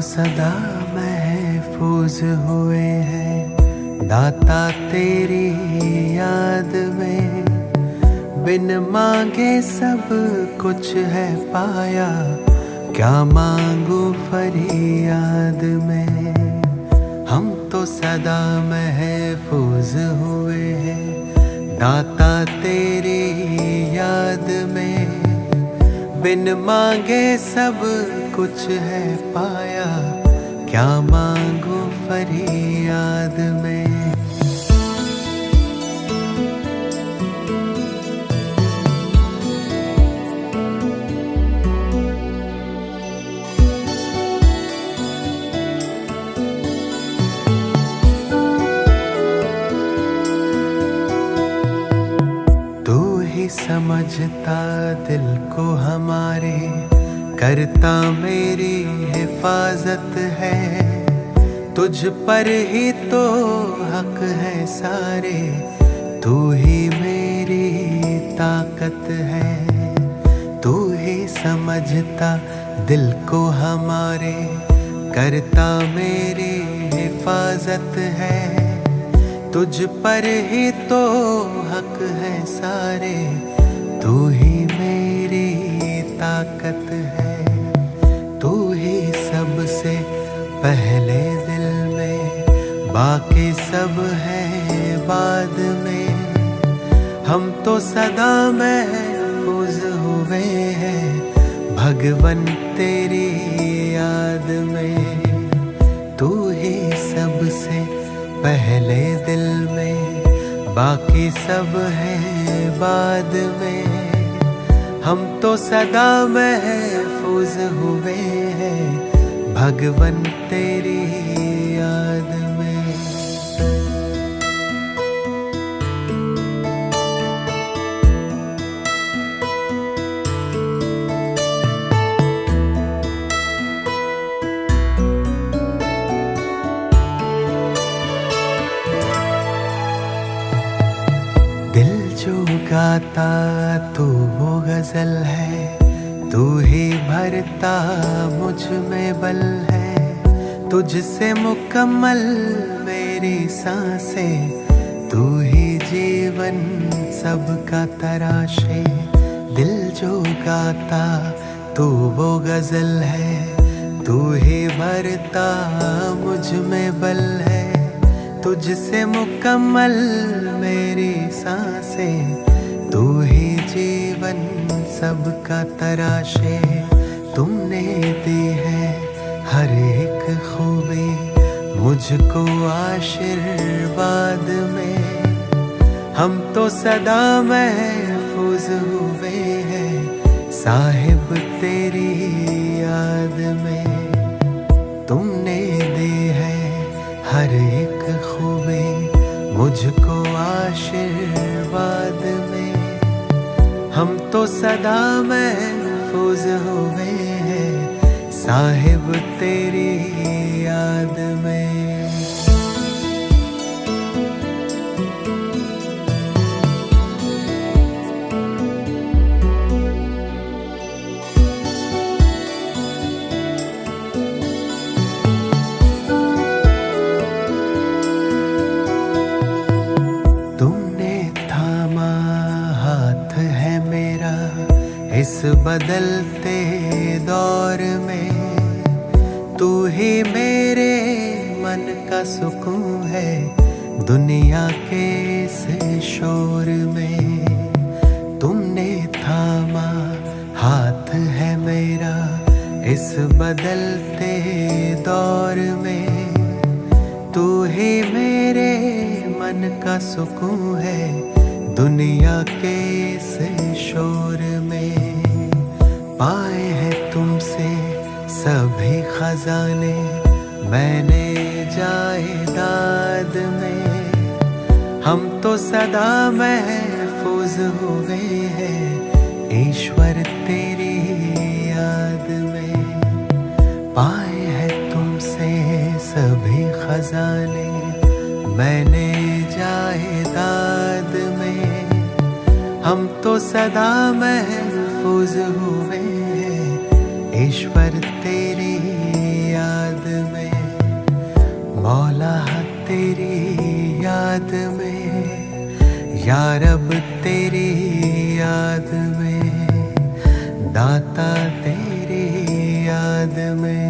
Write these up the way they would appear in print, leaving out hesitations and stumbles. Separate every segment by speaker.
Speaker 1: सदा महफूज हुए हैं दाता तेरी याद में। बिन मांगे सब कुछ है पाया, क्या मांगू फरियाद में। हम तो सदा महफूज हुए हैं दाता तेरी याद में। बिन मांगे सब कुछ है पाया, क्या मांगू फरियाद में। तू ही समझता दिल को हमारे, करता मेरी हिफाजत है। तुझ पर ही तो हक है सारे, तू ही मेरी ताकत है। तू ही समझता दिल को हमारे, करता मेरी हिफाजत है। तुझ पर ही तो हक है सारे, तू ही मेरी ताकत है। तू ही सबसे पहले दिल में, बाकी सब है बाद में। हम तो सदा महफूज हुए हैं भगवन तेरी याद में। तू ही सबसे पहले दिल में, बाकी सब है बाद में। हम तो सदा महफूज हुए हैं भगवन तेरी याद में। दिल जो गाता तू वो गजल है, तू ही भरता मुझ में बल है। तुझसे मुकम्मल मेरी सांसें, तू ही जीवन सबका तराशे। दिल जो गाता तू वो गजल है, तू ही भरता मुझ में बल है। तुझसे मुकम्मल मेरी सांसें, तू ही जीवन सबका तराशे। तुमने दी है हर एक खूबी मुझको आशीर्वाद में। हम तो सदा महफूज हुए हैं साहिब तेरी याद में। तुमने दी है हर एक खूबी मुझको आशीर्वाद में। हम तो सदा महफूज हुए हैं साहिब तेरी याद में। इस बदलते दौर में तू ही मेरे मन का सुकून है, दुनिया के इस शोर में। तुमने थामा हाथ है मेरा इस बदलते दौर में। तू ही मेरे मन का सुकून है, दुनिया के इस शोर में। पाए हैं तुमसे सभी खजाने मैंने जायदाद में। हम तो सदा महफूज हुए हैं ईश्वर तेरी याद में। पाए हैं तुमसे सभी खजाने मैंने जायदाद में। हम तो सदा महफूज हुए हैं ईश्वर तेरी याद मौला तेरी याद में, या रब तेरी याद में, दाता तेरी याद में।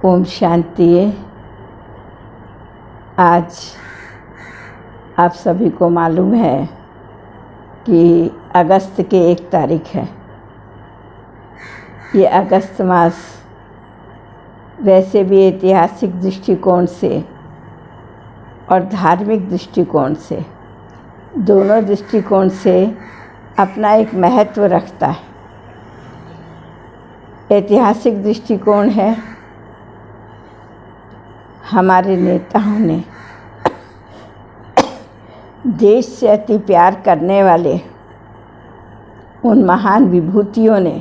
Speaker 2: ओम शांति। आज आप सभी को मालूम है कि अगस्त की 1 तारीख है। ये अगस्त मास वैसे भी ऐतिहासिक दृष्टिकोण से और धार्मिक दृष्टिकोण से, दोनों दृष्टिकोण से अपना एक महत्व रखता है। ऐतिहासिक दृष्टिकोण है, हमारे नेताओं ने, देश से अति प्यार करने वाले उन महान विभूतियों ने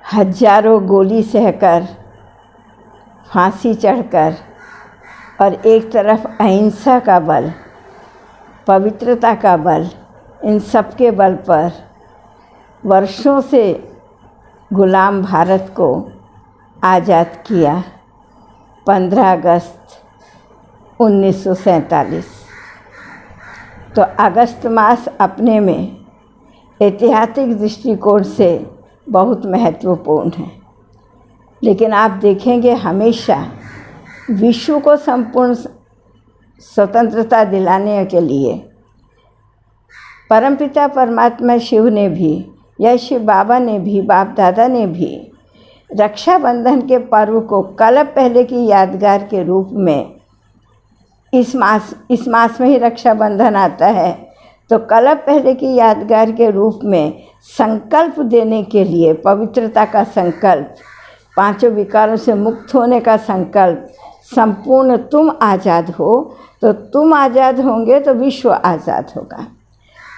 Speaker 2: हजारों गोली सहकर, फांसी चढ़कर, और एक तरफ अहिंसा का बल, पवित्रता का बल, इन सब के बल पर वर्षों से गुलाम भारत को आज़ाद किया। 15 अगस्त 1947। तो अगस्त मास अपने में ऐतिहासिक दृष्टिकोण से बहुत महत्वपूर्ण है। लेकिन आप देखेंगे हमेशा विश्व को संपूर्ण स्वतंत्रता दिलाने के लिए परमपिता परमात्मा शिव ने भी, या शिव बाबा ने भी, बाप दादा ने भी रक्षाबंधन के पर्व को कल्प पहले की यादगार के रूप में, इस मास में ही रक्षाबंधन आता है, तो कल्प पहले की यादगार के रूप में संकल्प देने के लिए, पवित्रता का संकल्प, 5 विकारों से मुक्त होने का संकल्प, संपूर्ण तुम आज़ाद हो तो तुम आज़ाद होंगे तो विश्व आज़ाद होगा।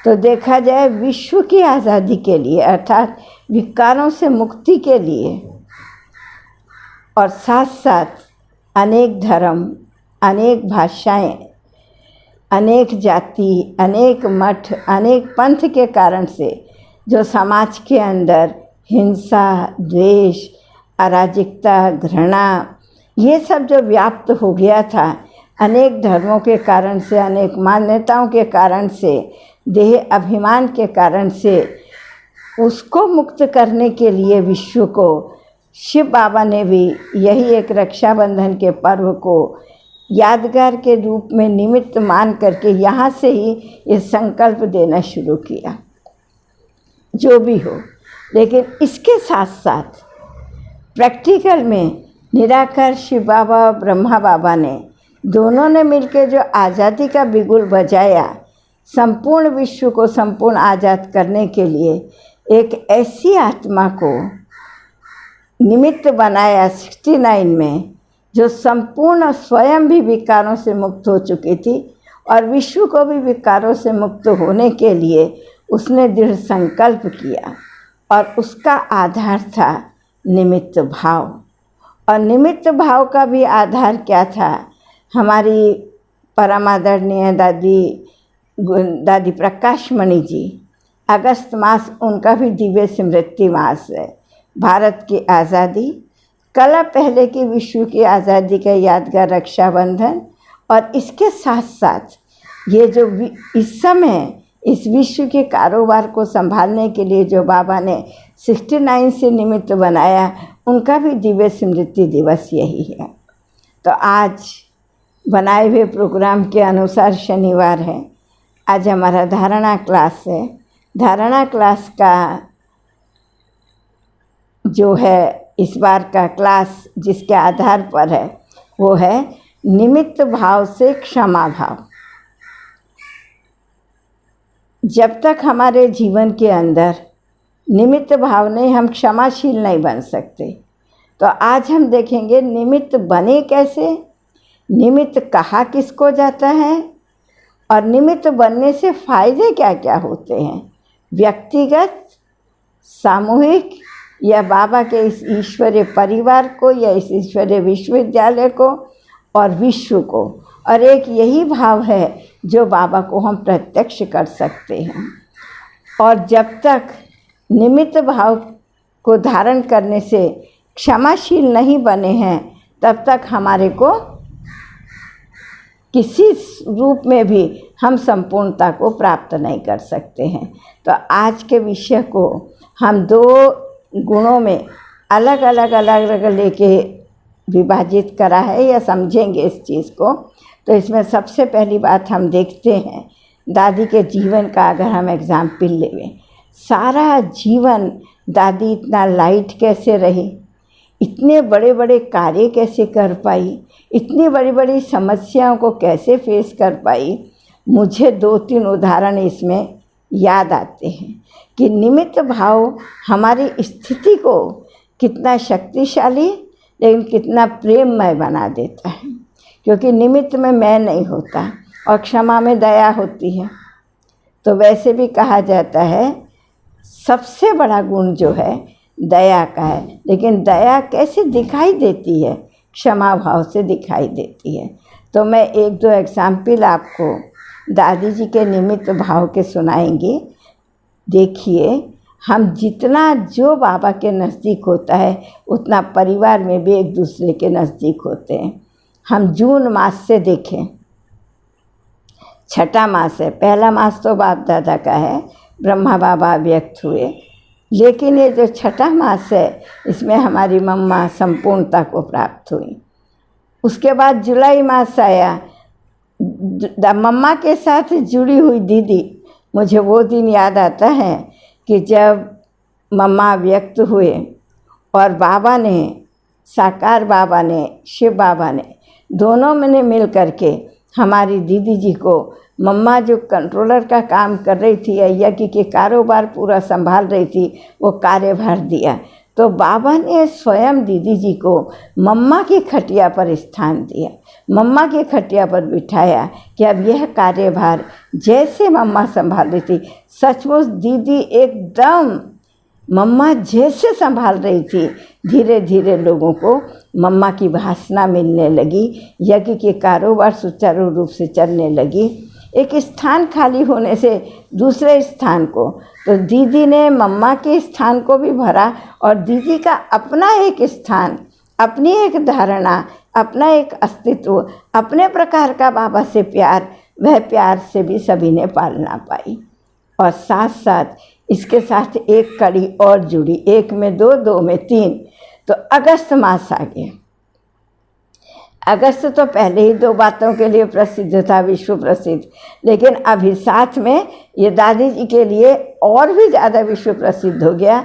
Speaker 2: तो देखा जाए विश्व की आज़ादी के लिए, अर्थात विकारों से मुक्ति के लिए, और साथ साथ अनेक धर्म, अनेक भाषाएं, अनेक जाति, अनेक मठ, अनेक पंथ के कारण से जो समाज के अंदर हिंसा, द्वेष, अराजकता, घृणा, ये सब जो व्याप्त हो गया था, अनेक धर्मों के कारण से, अनेक मान्यताओं के कारण से, देह अभिमान के कारण से, उसको मुक्त करने के लिए विश्व को शिव बाबा ने भी यही एक रक्षाबंधन के पर्व को यादगार के रूप में निमित्त मान करके यहाँ से ही ये संकल्प देना शुरू किया। जो भी हो, लेकिन इसके साथ साथ प्रैक्टिकल में निराकार शिव बाबा और ब्रह्मा बाबा ने, दोनों ने मिलकर जो आज़ादी का बिगुल बजाया, संपूर्ण विश्व को संपूर्ण आज़ाद करने के लिए एक ऐसी आत्मा को निमित्त बनाया 69 में, जो संपूर्ण स्वयं भी विकारों से मुक्त हो चुकी थी और विश्व को भी विकारों से मुक्त होने के लिए उसने दृढ़ संकल्प किया। और उसका आधार था निमित्त भाव। और निमित्त भाव का भी आधार क्या था? हमारी परमादरणीय दादी प्रकाश मणि जी, अगस्त मास उनका भी दिव्य स्मृति मास है। भारत की आज़ादी, कल्प पहले की विश्व की आज़ादी का यादगार रक्षाबंधन, और इसके साथ साथ ये जो इस समय इस विश्व के कारोबार को संभालने के लिए जो बाबा ने 69 से निमित्त बनाया, उनका भी दिव्य स्मृति दिवस यही है। तो आज बनाए हुए प्रोग्राम के अनुसार शनिवार है, आज हमारा धारणा क्लास है। धारणा क्लास का जो है इस बार का क्लास जिसके आधार पर है वो है निमित्त भाव से क्षमा भाव। जब तक हमारे जीवन के अंदर निमित्त भाव नहीं, हम क्षमाशील नहीं बन सकते। तो आज हम देखेंगे निमित्त बने कैसे, निमित्त कहा किसको जाता है, और निमित्त बनने से फ़ायदे क्या क्या होते हैं, व्यक्तिगत, सामूहिक, या बाबा के इस ईश्वरीय परिवार को, या इस ईश्वरीय विश्वविद्यालय को और विश्व को। और एक यही भाव है जो बाबा को हम प्रत्यक्ष कर सकते हैं। और जब तक निमित्त भाव को धारण करने से क्षमाशील नहीं बने हैं, तब तक हमारे को किसी रूप में भी हम संपूर्णता को प्राप्त नहीं कर सकते हैं। तो आज के विषय को हम 2 गुणों में अलग अलग लेके विभाजित करा है या समझेंगे इस चीज़ को। तो इसमें सबसे पहली बात हम देखते हैं दादी के जीवन का। अगर हम एग्जाम्पल लें, सारा जीवन दादी इतना लाइट कैसे रही, इतने बड़े बड़े कार्य कैसे कर पाई, इतनी बड़ी बड़ी समस्याओं को कैसे फेस कर पाई। मुझे 2-3 उदाहरण इसमें याद आते हैं कि निमित्त भाव हमारी स्थिति को कितना शक्तिशाली लेकिन कितना प्रेममय बना देता है, क्योंकि निमित्त में मैं नहीं होता और क्षमा में दया होती है। तो वैसे भी कहा जाता है सबसे बड़ा गुण जो है दया का है, लेकिन दया कैसे दिखाई देती है? क्षमा भाव से दिखाई देती है। तो मैं 1-2 एग्जाम्पल आपको दादी जी के निमित्त भाव के सुनाएंगे। देखिए, हम जितना जो बाबा के नज़दीक होता है उतना परिवार में भी एक दूसरे के नज़दीक होते हैं। हम जून मास से देखें, छठा मास है। पहला मास तो बाप दादा का है, ब्रह्मा बाबा व्यक्त हुए, लेकिन ये जो छठा मास है इसमें हमारी मम्मा संपूर्णता को प्राप्त हुई। उसके बाद जुलाई मास आया, मम्मा के साथ जुड़ी हुई दीदी। मुझे वो दिन याद आता है कि जब मम्मा व्यक्त हुए और बाबा ने, साकार बाबा ने, शिव बाबा ने, दोनों ने मिल करके हमारी दीदी जी को, मम्मा जो कंट्रोलर का काम कर रही थी, यज्ञ के कारोबार पूरा संभाल रही थी, वो कार्यभार दिया। तो बाबा ने स्वयं दीदी जी को मम्मा की खटिया पर स्थान दिया, मम्मा की खटिया पर बिठाया कि अब यह कार्यभार जैसे मम्मा संभाल रही थी, सचमुच दीदी एकदम मम्मा जैसे संभाल रही थी, धीरे धीरे लोगों को मम्मा की भाषणा मिलने लगी, यज्ञ के कारोबार सुचारू रूप से चलने लगी। एक स्थान खाली होने से दूसरे स्थान को, तो दीदी ने मम्मा के स्थान को भी भरा और दीदी का अपना एक स्थान, अपनी एक धारणा, अपना एक अस्तित्व, अपने प्रकार का बाबा से प्यार, वह प्यार से भी सभी ने पालना पाई। और साथ साथ इसके साथ एक कड़ी और जुड़ी, 1 में 2, 2 में 3। तो अगस्त मास आ गया। अगस्त तो पहले ही 2 बातों के लिए प्रसिद्ध था, विश्व प्रसिद्ध, लेकिन अभी साथ में ये दादी जी के लिए और भी ज़्यादा विश्व प्रसिद्ध हो गया।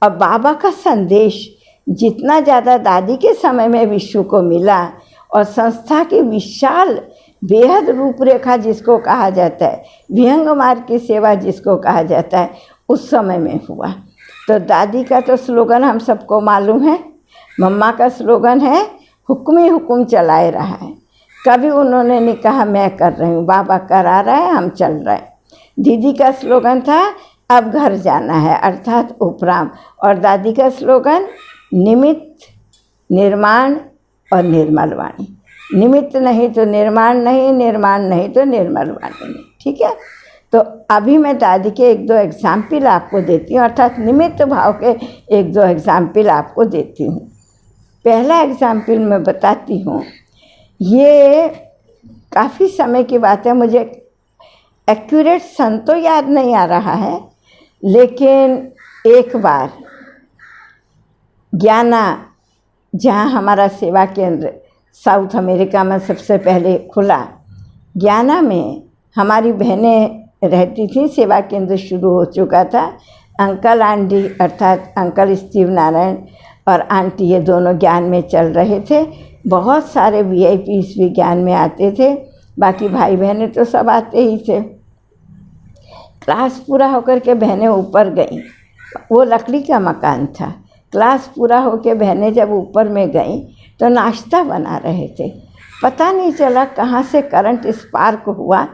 Speaker 2: और बाबा का संदेश जितना ज़्यादा दादी के समय में विश्व को मिला, और संस्था की विशाल बेहद रूपरेखा जिसको कहा जाता है, विहंग मार्ग की सेवा जिसको कहा जाता है, उस समय में हुआ। तो दादी का तो स्लोगन हम सबको मालूम है, मम्मा का स्लोगन है हुक्म ही हुक्म चलाए रहा है। कभी उन्होंने नहीं कहा मैं कर रही हूँ, बाबा करा रहा है, हम चल रहे हैं। दीदी का स्लोगन था अब घर जाना है, अर्थात उपराम। और दादी का स्लोगन निमित्त, निर्माण और निर्मल वाणी। निमित्त नहीं तो निर्माण नहीं, निर्माण नहीं तो निर्मल वाणी नहीं। ठीक है, तो अभी मैं दादी के 1-2 एग्जाम्पल आपको देती हूँ, अर्थात निमित्त भाव के 1-2 एग्जाम्पल आपको देती हूँ। पहला एग्जाम्पल मैं बताती हूँ, ये काफ़ी समय की बात है, मुझे एक्यूरेट सन तो याद नहीं आ रहा है, लेकिन एक बार ज्ञाना, जहाँ हमारा सेवा केंद्र साउथ अमेरिका में सबसे पहले खुला, ज्ञाना में हमारी बहनें रहती थी, सेवा केंद्र शुरू हो चुका था। अंकल आंटी अर्थात अंकल स्टीव नारायण और आंटी, ये दोनों ज्ञान में चल रहे थे। बहुत सारे VIPs भी ज्ञान में आते थे, बाकी भाई बहनें तो सब आते ही थे। क्लास पूरा होकर के बहनें ऊपर गईं, वो लकड़ी का मकान था। क्लास पूरा होकर बहनें जब ऊपर में गईं तो नाश्ता बना रहे थे, पता नहीं चला कहाँ से करंट स्पार्क हुआ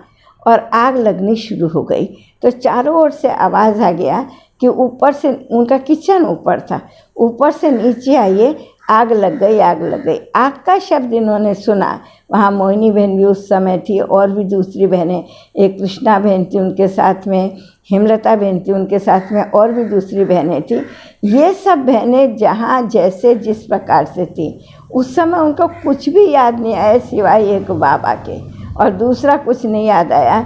Speaker 2: और आग लगनी शुरू हो गई। तो चारों ओर से आवाज़ आ गया कि ऊपर से, उनका किचन ऊपर था, ऊपर से नीचे आइए, आग लग गई, आग लग गई। आग का शब्द इन्होंने सुना। वहाँ मोहिनी बहन भी उस समय थी, और भी दूसरी बहनें, एक कृष्णा बहन थी उनके साथ में, हेमलता बहन थी उनके साथ में, और भी दूसरी बहनें थी। ये सब बहनें जहाँ जैसे जिस प्रकार से थी, उस समय उनको कुछ भी याद नहीं आया सिवाय एक बाबा के, और दूसरा कुछ नहीं याद आया।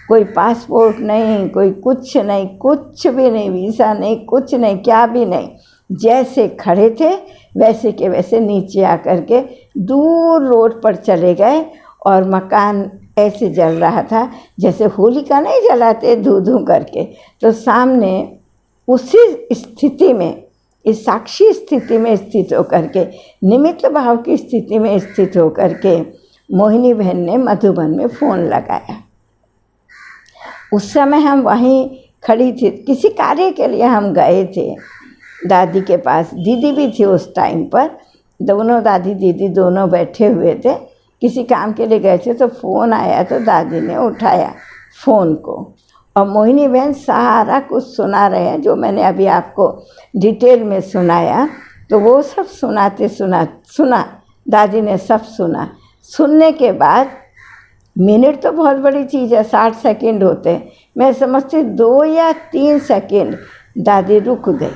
Speaker 2: कोई पासपोर्ट नहीं, कोई कुछ नहीं, कुछ भी नहीं, वीज़ा नहीं, कुछ नहीं, क्या भी नहीं। जैसे खड़े थे वैसे के वैसे नीचे आकर के दूर रोड पर चले गए, और मकान ऐसे जल रहा था जैसे होलिका नहीं जलाते धू धू करके। तो सामने उसी स्थिति में, इस साक्षी स्थिति में स्थित होकर के, निमित्त भाव की स्थिति में स्थित होकर के मोहिनी बहन ने मधुबन में फ़ोन लगाया। उस समय हम वहीं खड़ी थी, किसी कार्य के लिए हम गए थे दादी के पास। दीदी भी थी उस टाइम पर, दोनों दादी दीदी दोनों बैठे हुए थे, किसी काम के लिए गए थे। तो फ़ोन आया तो दादी ने उठाया फ़ोन को, और मोहिनी बहन सारा कुछ सुना रहे हैं जो मैंने अभी आपको डिटेल में सुनाया। तो वो सब सुना दादी ने सब सुना। सुनने के बाद, मिनट तो बहुत बड़ी चीज़ है, 60 सेकंड होते हैं, मैं समझती 2 या 3 सेकंड दादी रुक गई,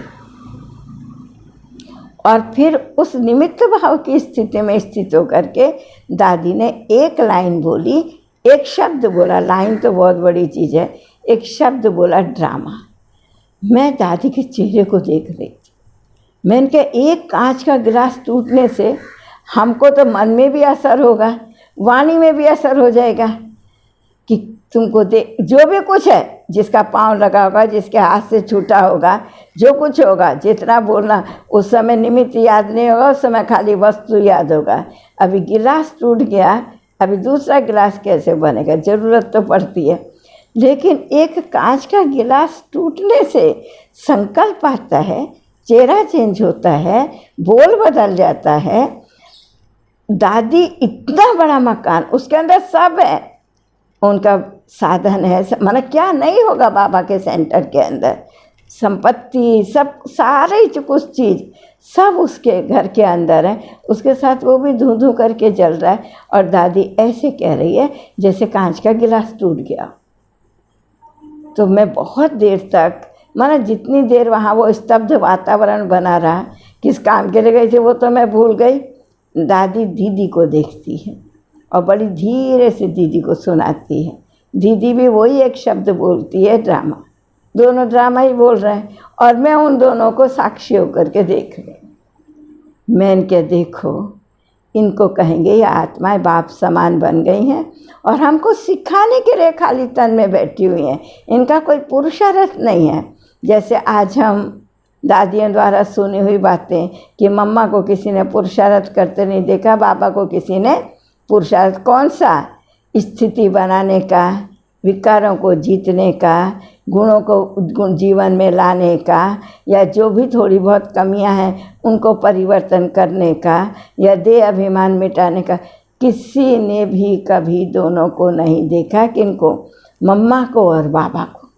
Speaker 2: और फिर उस निमित्त भाव की स्थिति में स्थित होकर के दादी ने एक लाइन बोली, एक शब्द बोला। लाइन तो बहुत बड़ी चीज़ है, एक शब्द बोला, ड्रामा। मैं दादी के चेहरे को देख रही थी। मैंने कहा, एक कांच का गिलास टूटने से हमको तो मन में भी असर होगा, वाणी में भी असर हो जाएगा कि तुमको जो भी कुछ है, जिसका पाँव लगा होगा, जिसके हाथ से छूटा होगा, जो कुछ होगा, जितना बोलना, उस समय निमित्त याद नहीं होगा, उस समय खाली वस्तु याद होगा। अभी गिलास टूट गया, अभी दूसरा गिलास कैसे बनेगा, ज़रूरत तो पड़ती है। लेकिन एक कांच का गिलास टूटने से संकल्प आता है, चेहरा चेंज होता है, बोल बदल जाता है। दादी इतना बड़ा मकान, उसके अंदर सब है, उनका साधन है, मतलब क्या नहीं होगा बाबा के सेंटर के अंदर, संपत्ति सब, सारे कुछ चीज़ सब उसके घर के अंदर है। उसके साथ वो भी धू धू करके जल रहा है, और दादी ऐसे कह रही है जैसे कांच का गिलास टूट गया। तो मैं बहुत देर तक, माना जितनी देर वहाँ वो स्तब्ध वातावरण बना रहा, किस काम के लिए गई थी वो तो मैं भूल गई। दादी दीदी को देखती है और बड़ी धीरे से दीदी को सुनाती है। दीदी भी वही एक शब्द बोलती है, ड्रामा। दोनों ड्रामा ही बोल रहे हैं, और मैं उन दोनों को साक्षी होकर के देख रही हूँ। मैंने क्या, देखो, इनको कहेंगे ये आत्माएं बाप समान बन गई हैं, और हमको सिखाने के लिए खाली तन में बैठी हुई हैं। इनका कोई पुरुषार्थ नहीं है। जैसे आज हम दादियों द्वारा सुनी हुई बातें कि मम्मा को किसी ने पुरुषार्थ करते नहीं देखा, बाबा को किसी ने पुरुषार्थ, कौन सा, स्थिति बनाने का, विकारों को जीतने का, गुणों को जीवन में लाने का, या जो भी थोड़ी बहुत कमियां हैं उनको परिवर्तन करने का, या देह अभिमान मिटाने का। किसी ने भी कभी दोनों को नहीं देखा, किनको, मम्मा को और बाबा को।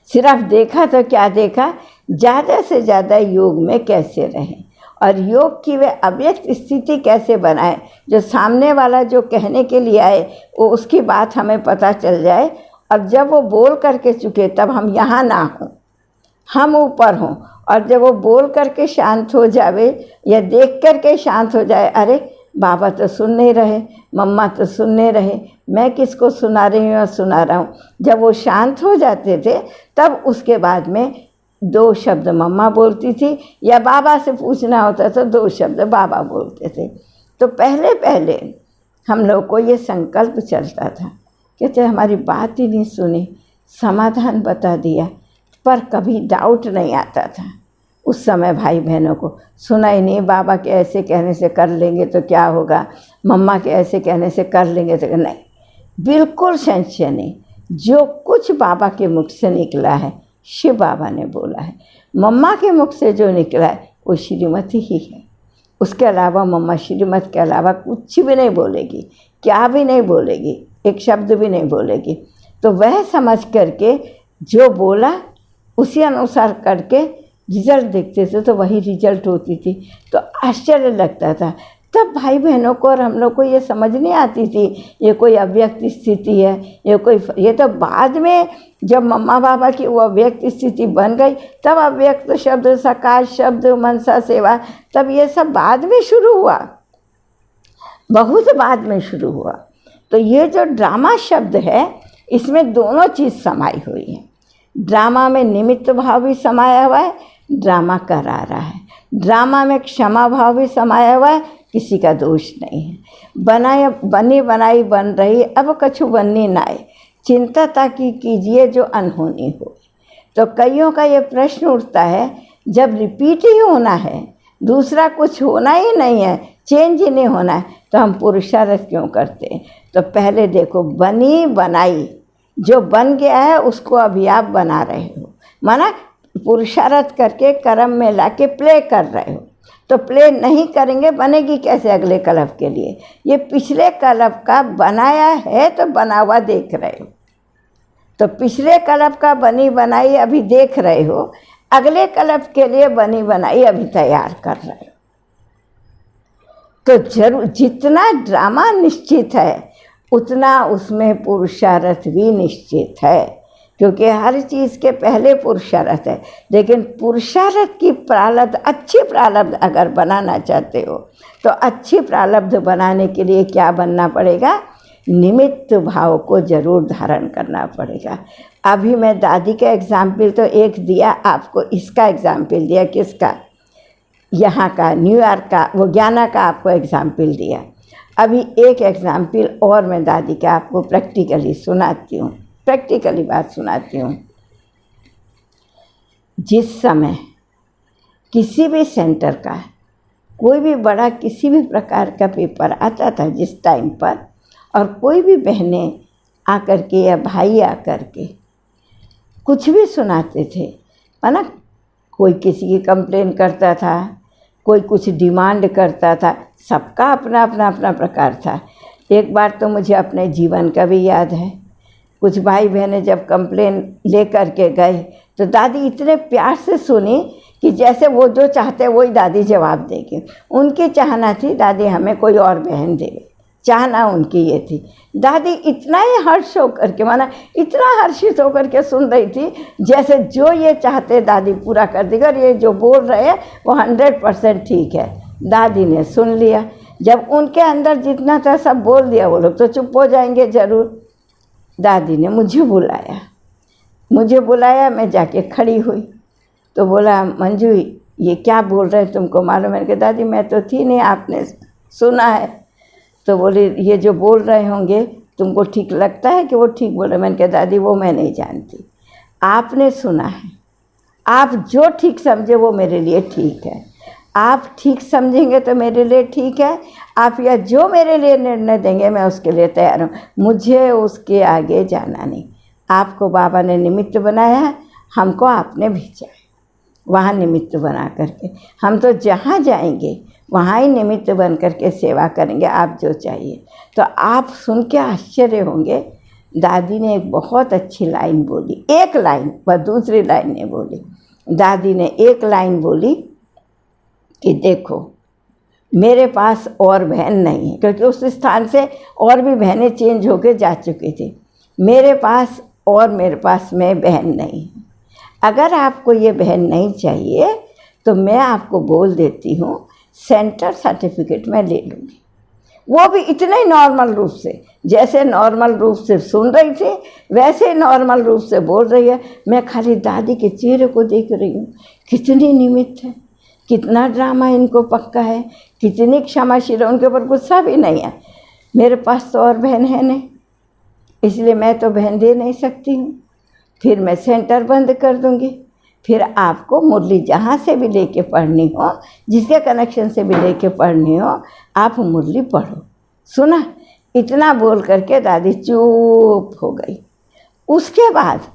Speaker 2: सिर्फ देखा तो क्या देखा, ज़्यादा से ज़्यादा योग में कैसे रहें, और योग की वे अव्यक्त स्थिति कैसे बनाए, जो सामने वाला जो कहने के लिए आए वो उसकी बात हमें पता चल जाए, और जब वो बोल करके चुके तब हम यहाँ ना हों, हम ऊपर हों। और जब वो बोल करके शांत हो जावे या देख करके शांत हो जाए, अरे बाबा तो सुन नहीं रहे, मम्मा तो सुन नहीं रहे, मैं किसको सुना रही हूँ और सुना रहा हूँ। जब वो शांत हो जाते थे तब उसके बाद में 2 शब्द मम्मा बोलती थी, या बाबा से पूछना होता तो 2 शब्द बाबा बोलते थे। तो पहले पहले हम लोग को ये संकल्प चलता था, कहते हमारी बात ही नहीं सुनी, समाधान बता दिया, पर कभी डाउट नहीं आता था। उस समय भाई बहनों को सुना ही नहीं, बाबा के ऐसे कहने से कर लेंगे तो क्या होगा, मम्मा के ऐसे कहने से कर लेंगे तो नहीं, बिल्कुल संशय नहीं। जो कुछ बाबा के मुख से निकला है शिव बाबा ने बोला है, मम्मा के मुख से जो निकला है वो श्रीमती ही है। उसके अलावा मम्मा श्रीमत के अलावा कुछ भी नहीं बोलेगी, क्या भी नहीं बोलेगी, एक शब्द भी नहीं बोलेगी। तो वह समझ करके जो बोला उसी अनुसार करके रिजल्ट देखते थे तो वही रिजल्ट होती थी, तो आश्चर्य लगता था। तब भाई बहनों को और हम लोग को ये समझ नहीं आती थी ये कोई अव्यक्त स्थिति है, ये तो बाद में जब मम्मा पापा की वो अव्यक्त स्थिति बन गई तब अव्यक्त शब्द, सकाश शब्द, मनसा सेवा, तब ये सब बाद में शुरू हुआ, बहुत बाद में शुरू हुआ। तो ये जो ड्रामा शब्द है इसमें दोनों चीज़ समाई हुई है। ड्रामा में निमित्त भाव भी समाया हुआ है, ड्रामा करा रहा है। ड्रामा में क्षमा भाव भी समाया हुआ है, किसी का दोष नहीं है। बनी बनाई बन रही, अब कछु बननी नाय, चिंता ताकि कीजिए जो अनहोनी हो। तो कईयों का ये प्रश्न उठता है, जब रिपीट ही होना है, दूसरा कुछ होना ही नहीं है, चेंज ही नहीं होना है, तो हम पुरुषार्थ क्यों करते हैं? तो पहले देखो, बनी बनाई, जो बन गया है उसको अभी आप बना रहे हो, माना पुरुषार्थ करके कर्म में लाके प्ले कर रहे हो। तो प्ले नहीं करेंगे, बनेगी कैसे अगले कल्प के लिए? ये पिछले कल्प का बनाया है तो बना हुआ देख रहे हो, तो पिछले कल्प का बनी बनाई अभी देख रहे हो, अगले कल्प के लिए बनी बनाई अभी तैयार कर रहे हो। तो जरूर जितना ड्रामा निश्चित है उतना उसमें पुरुषार्थ भी निश्चित है, क्योंकि हर चीज़ के पहले पुरुषार्थ है। लेकिन पुरुषार्थ की प्रारब्ध, अच्छी प्रारब्ध अगर बनाना चाहते हो तो अच्छी प्रारब्ध बनाने के लिए क्या बनना पड़ेगा? निमित्त भाव को जरूर धारण करना पड़ेगा। अभी मैं दादी का एग्जाम्पल तो एक दिया आपको, इसका एग्जाम्पल दिया किसका? यहाँ का, न्यूयॉर्क का, वो ज्ञाना का आपको एग्जाम्पल दिया। अभी एक एग्जाम्पल और मैं दादी का आपको प्रैक्टिकली सुनाती हूँ, प्रैक्टिकली बात सुनाती हूँ। जिस समय किसी भी सेंटर का कोई भी बड़ा किसी भी प्रकार का पेपर आता था जिस टाइम पर, और कोई भी बहनें आकर के या भाई आकर के कुछ भी सुनाते थे, है ना, कोई किसी की कंप्लेन करता था, कोई कुछ डिमांड करता था, सबका अपना अपना अपना प्रकार था। एक बार तो मुझे अपने जीवन का भी याद है, कुछ भाई बहनें जब कंप्लेन ले कर के गए तो दादी इतने प्यार से सुनी कि जैसे वो जो चाहते वही दादी जवाब देगी। उनकी चाहना थी दादी हमें कोई और बहन देवे, चाहना उनकी ये थी। दादी इतना ही हर्ष होकर के, माना इतना हर्षित होकर के सुन रही थी जैसे जो ये चाहते दादी पूरा कर देगी, और ये जो बोल रहे हैं वो 100% ठीक है। दादी ने सुन लिया। जब उनके अंदर जितना था सब बोल दिया, वो लोग तो चुप हो जाएंगे ज़रूर। दादी ने मुझे बुलाया, मैं जाके खड़ी हुई तो बोला, मंजू ये क्या बोल रहे हैं, तुमको मालूम? मैंने कहा दादी मैं तो थी नहीं, आपने सुना है। तो बोले ये जो बोल रहे होंगे तुमको ठीक लगता है कि वो ठीक बोल रहे? मैंने कहा दादी वो मैं नहीं जानती, आपने सुना है, आप जो ठीक समझे वो मेरे लिए ठीक है, आप ठीक समझेंगे तो मेरे लिए ठीक है, आप या जो मेरे लिए निर्णय देंगे मैं उसके लिए तैयार हूँ, मुझे उसके आगे जाना नहीं। आपको बाबा ने निमित्त बनाया है, हमको आपने भेजा है, वहाँ निमित्त बना करके हम तो जहाँ जाएंगे वहाँ ही निमित्त बन करके सेवा करेंगे, आप जो चाहिए। तो आप सुन के आश्चर्य होंगे, दादी ने एक बहुत अच्छी लाइन बोली, एक लाइन, बस दूसरी लाइन नहीं बोली। दादी ने एक लाइन बोली कि देखो मेरे पास और बहन नहीं है, क्योंकि उस स्थान से और भी बहनें चेंज होके जा चुकी थी। मेरे पास में बहन नहीं है। अगर आपको ये बहन नहीं चाहिए तो मैं आपको बोल देती हूँ सेंटर सर्टिफिकेट मैं ले लूँगी। वो भी इतने ही नॉर्मल रूप से, जैसे नॉर्मल रूप से सुन रही थी वैसे ही नॉर्मल रूप से बोल रही है। मैं खाली दादी के चेहरे को देख रही हूँ, कितनी निमित्त है, कितना ड्रामा इनको पक्का है, कितनी क्षमाशील है, उनके ऊपर गुस्सा भी नहीं है। मेरे पास तो और बहन है नहीं, इसलिए मैं तो बहन दे नहीं सकती हूँ, फिर मैं सेंटर बंद कर दूँगी। फिर आपको मुरली जहाँ से भी लेके पढ़नी हो, जिसके कनेक्शन से भी लेके पढ़नी हो, आप मुरली पढ़ो। सुना? इतना बोल करके दादी चुप हो गई। उसके बाद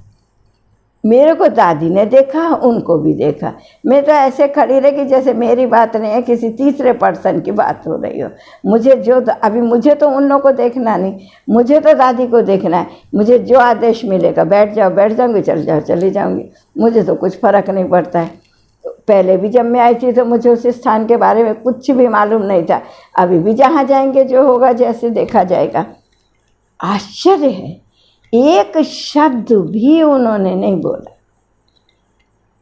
Speaker 2: मेरे को दादी ने देखा, उनको भी देखा। मैं तो ऐसे खड़ी रही कि जैसे मेरी बात नहीं है, किसी तीसरे पर्सन की बात हो रही हो। मुझे तो उन लोगों को देखना नहीं, मुझे तो दादी को देखना है। मुझे जो आदेश मिलेगा, बैठ जाओ बैठ जाऊंगी, चल जाओ चली जाऊंगी, मुझे तो कुछ फ़र्क नहीं पड़ता है। तो पहले भी जब मैं आई थी तो मुझे उस स्थान के बारे में कुछ भी मालूम नहीं था। अभी भी जहाँ जाएंगे जो होगा जैसे देखा जाएगा। आश्चर्य है, एक शब्द भी उन्होंने नहीं बोला।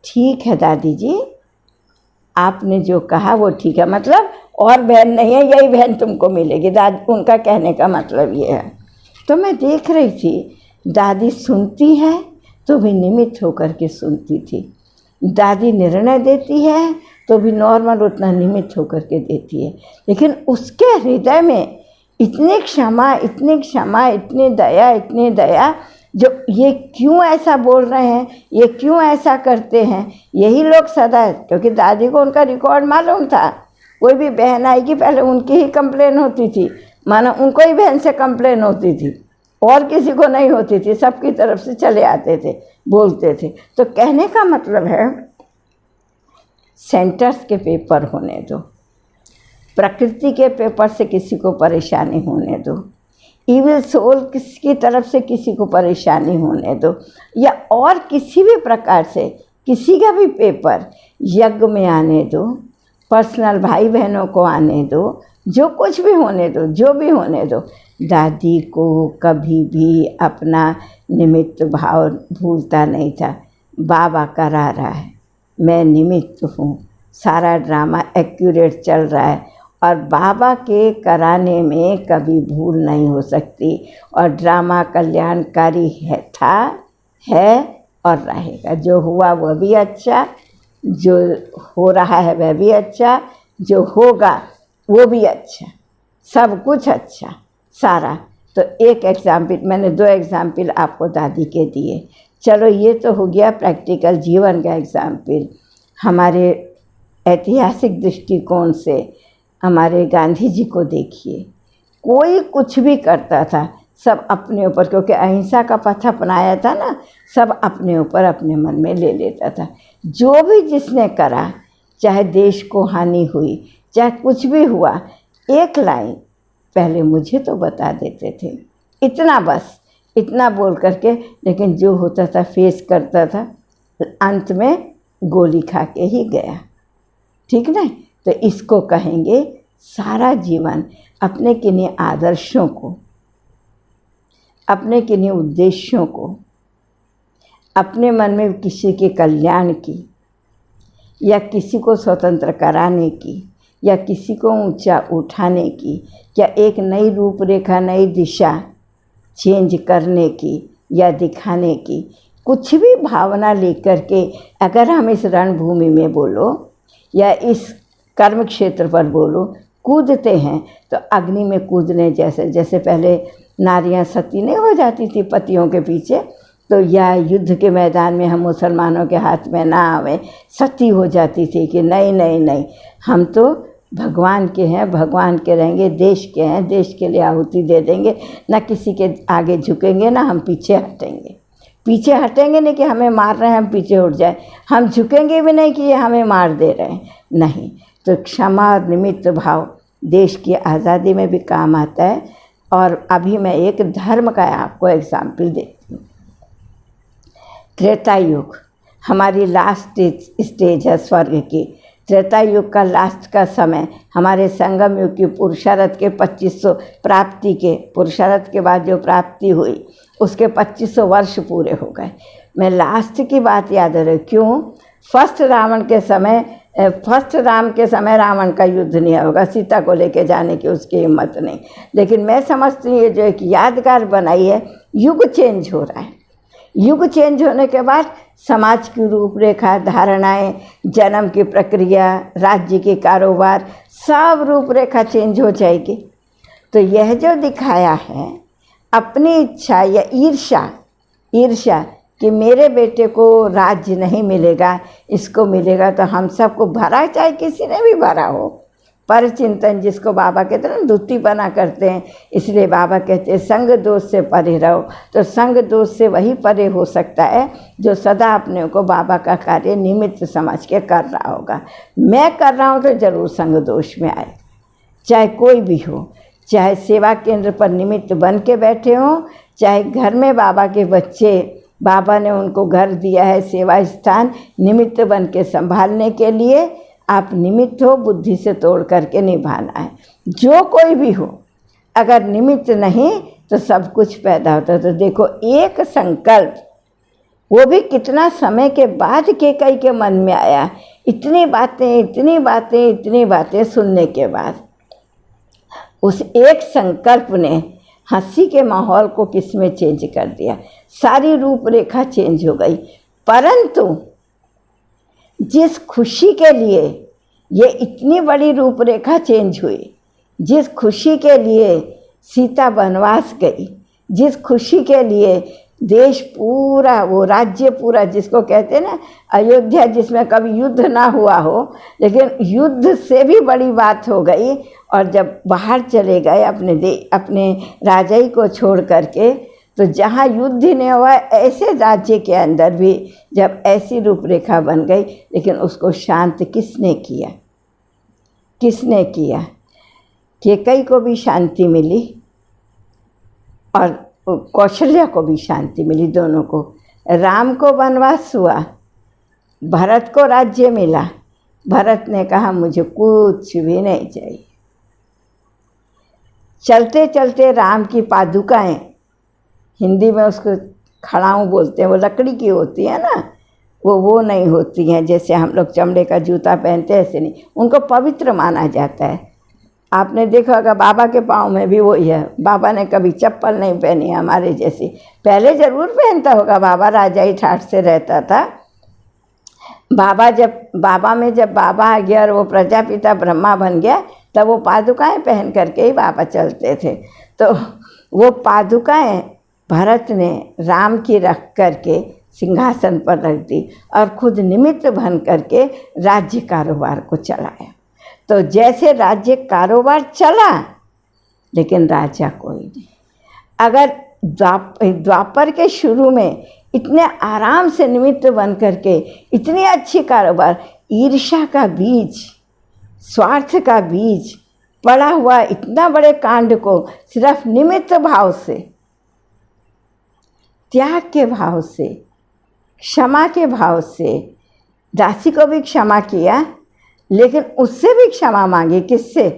Speaker 2: ठीक है दादी जी, आपने जो कहा वो ठीक है, मतलब और बहन नहीं है, यही बहन तुमको मिलेगी। दादी, उनका कहने का मतलब ये है। तो मैं देख रही थी, दादी सुनती है तो भी निमित्त होकर के सुनती थी, दादी निर्णय देती है तो भी नॉर्मल उतना निमित्त होकर के देती है, लेकिन उसके हृदय में इतनी क्षमा, इतनी क्षमा, इतनी दया, जो ये क्यों ऐसा बोल रहे हैं, ये क्यों ऐसा करते हैं, यही लोग सदा, क्योंकि दादी को उनका रिकॉर्ड मालूम था। कोई भी बहन आएगी पहले उनकी ही कंप्लेन होती थी, मानो उनको ही बहन से कंप्लेन होती थी और किसी को नहीं होती थी, सबकी तरफ से चले आते थे, बोलते थे। तो कहने का मतलब है, सेंटर्स के पेपर होने दो, प्रकृति के पेपर से किसी को परेशानी होने दो, इविल सोल की तरफ से किसी को परेशानी होने दो, या और किसी भी प्रकार से किसी का भी पेपर यज्ञ में आने दो, पर्सनल भाई बहनों को आने दो, जो कुछ भी होने दो, जो भी होने दो। दादी को कभी भी अपना निमित्त भाव भूलता नहीं था। बाबा करा रहा है, मैं निमित्त हूँ, सारा ड्रामा एक्यूरेट चल रहा है और बाबा के कराने में कभी भूल नहीं हो सकती। और ड्रामा कल्याणकारी है और रहेगा। जो हुआ वह भी अच्छा, जो हो रहा है वह भी अच्छा, जो होगा वो भी अच्छा, सब कुछ अच्छा सारा। तो एक एग्जाम्पल, मैंने 2 एग्जाम्पल आपको दादी के दिए। चलो ये तो हो गया प्रैक्टिकल जीवन का एग्जाम्पल। हमारे ऐतिहासिक दृष्टिकोण से हमारे गांधी जी को देखिए, कोई कुछ भी करता था सब अपने ऊपर, क्योंकि अहिंसा का पथ अपनाया था ना, सब अपने ऊपर अपने मन में ले लेता था। जो भी जिसने करा, चाहे देश को हानि हुई, चाहे कुछ भी हुआ, एक लाइन पहले मुझे तो बता देते थे, इतना बस, इतना बोल करके, लेकिन जो होता था फेस करता था, अंत में गोली खा के ही गया। ठीक ना? तो इसको कहेंगे सारा जीवन अपने किन्हीं आदर्शों को, अपने किन्हीं उद्देश्यों को, अपने मन में किसी के कल्याण की, या किसी को स्वतंत्र कराने की, या किसी को ऊंचा उठाने की, या एक नई रूपरेखा, नई दिशा चेंज करने की या दिखाने की, कुछ भी भावना लेकर के अगर हम इस रणभूमि में बोलो या इस कर्म क्षेत्र पर बोलो कूदते हैं, तो अग्नि में कूदने जैसे, जैसे पहले नारियां सती नहीं हो जाती थी पतियों के पीछे, तो या युद्ध के मैदान में हम मुसलमानों के हाथ में ना आवे, सती हो जाती थी कि नहीं नहीं नहीं, हम तो भगवान के हैं, भगवान के रहेंगे, देश के हैं, देश के लिए आहुति दे देंगे, ना किसी के आगे झुकेंगे, ना हम पीछे हटेंगे। पीछे हटेंगे नहीं कि हमें मार रहे हैं हम पीछे उठ जाए, हम झुकेंगे भी नहीं कि ये हमें मार दे रहे हैं, नहीं। तो क्षमा और निमित्त भाव देश की आज़ादी में भी काम आता है। और अभी मैं एक धर्म का आपको एग्जाम्पल देती हूँ। त्रेता युग हमारी लास्ट स्टेज है स्वर्ग की। त्रेता युग का लास्ट का समय हमारे संगम युग की पुरुषार्थ के 2500 प्राप्ति के, पुरुषार्थ के बाद जो प्राप्ति हुई उसके 2500 वर्ष पूरे हो गए। मैं लास्ट की बात याद रही, क्यों? फर्स्ट राम के समय रावण का युद्ध नहीं होगा, सीता को लेके जाने की उसकी हिम्मत नहीं। लेकिन मैं समझती हूँ ये जो एक यादगार बनाई है, युग चेंज हो रहा है। युग चेंज होने के बाद समाज की रूपरेखा, धारणाएं, जन्म की प्रक्रिया, राज्य के कारोबार, सब रूपरेखा चेंज हो जाएगी। तो यह जो दिखाया है अपनी इच्छा या ईर्ष्या कि मेरे बेटे को राज्य नहीं मिलेगा, इसको मिलेगा, तो हम सबको भरा, चाहे किसी ने भी भरा हो। पर चिंतन जिसको बाबा कहते हैं ना, धुत्ती बना करते हैं, इसलिए बाबा कहते हैं संग दोष से परे रहो। तो संग दोष से वही परे हो सकता है जो सदा अपने को बाबा का कार्य निमित्त समझ के कर रहा होगा। मैं कर रहा हूँ तो जरूर संग दोष में आए, चाहे कोई भी हो, चाहे सेवा केंद्र पर निमित्त बन के बैठे हों, चाहे घर में बाबा के बच्चे बाबा ने उनको घर दिया है, सेवा स्थान निमित्त बन के संभालने के लिए। आप निमित्त हो, बुद्धि से तोड़ करके निभाना है। जो कोई भी हो, अगर निमित्त नहीं तो सब कुछ पैदा होता है। तो देखो, एक संकल्प, वो भी कितना समय के बाद केकई के मन में आया। इतनी बातें इतनी बातें इतनी बातें सुनने के बाद उस एक संकल्प ने हंसी के माहौल को किसमें चेंज कर दिया। सारी रूपरेखा चेंज हो गई। परंतु जिस खुशी के लिए ये इतनी बड़ी रूपरेखा चेंज हुई, जिस खुशी के लिए सीता वनवास गई, जिस खुशी के लिए देश पूरा, वो राज्य पूरा, जिसको कहते हैं ना अयोध्या, जिसमें कभी युद्ध ना हुआ हो, लेकिन युद्ध से भी बड़ी बात हो गई। और जब बाहर चले गए अपने राजाई को छोड़ करके, तो जहाँ युद्ध ही नहीं हुआ, ऐसे राज्य के अंदर भी जब ऐसी रूपरेखा बन गई, लेकिन उसको शांत किसने किया? किसने किया? केकई को भी शांति मिली और कौशल्या को भी शांति मिली, दोनों को। राम को वनवास हुआ, भरत को राज्य मिला। भरत ने कहा मुझे कुछ भी नहीं चाहिए। चलते चलते राम की पादुकाएं, हिंदी में उसको खड़ाऊं बोलते हैं, वो लकड़ी की होती है ना, वो नहीं होती हैं जैसे हम लोग चमड़े का जूता पहनते हैं, ऐसे नहीं, उनको पवित्र माना जाता है। आपने देखा होगा बाबा के पाँव में भी वही है। बाबा ने कभी चप्पल नहीं पहनी हमारे जैसी, पहले ज़रूर पहनता होगा, बाबा राजाई ठाठ से रहता था। बाबा में जब बाबा आ गया और वो प्रजापिता ब्रह्मा बन गया, तब वो पादुकाएं पहन करके ही बाबा चलते थे। तो वो पादुकाएं भरत ने राम की रख करके सिंहासन पर रख दी और खुद निमित्त बन करके राज्य कारोबार को चलाया। तो जैसे राज्य कारोबार चला, लेकिन राजा कोई नहीं। अगर द्वापर के शुरू में इतने आराम से निमित्त बन करके इतनी अच्छी कारोबार, ईर्ष्या का बीज, स्वार्थ का बीज पड़ा हुआ इतना बड़े कांड को सिर्फ निमित्त भाव से, त्याग के भाव से, क्षमा के भाव से, दासी को भी क्षमा किया, लेकिन उससे भी क्षमा मांगी। किससे?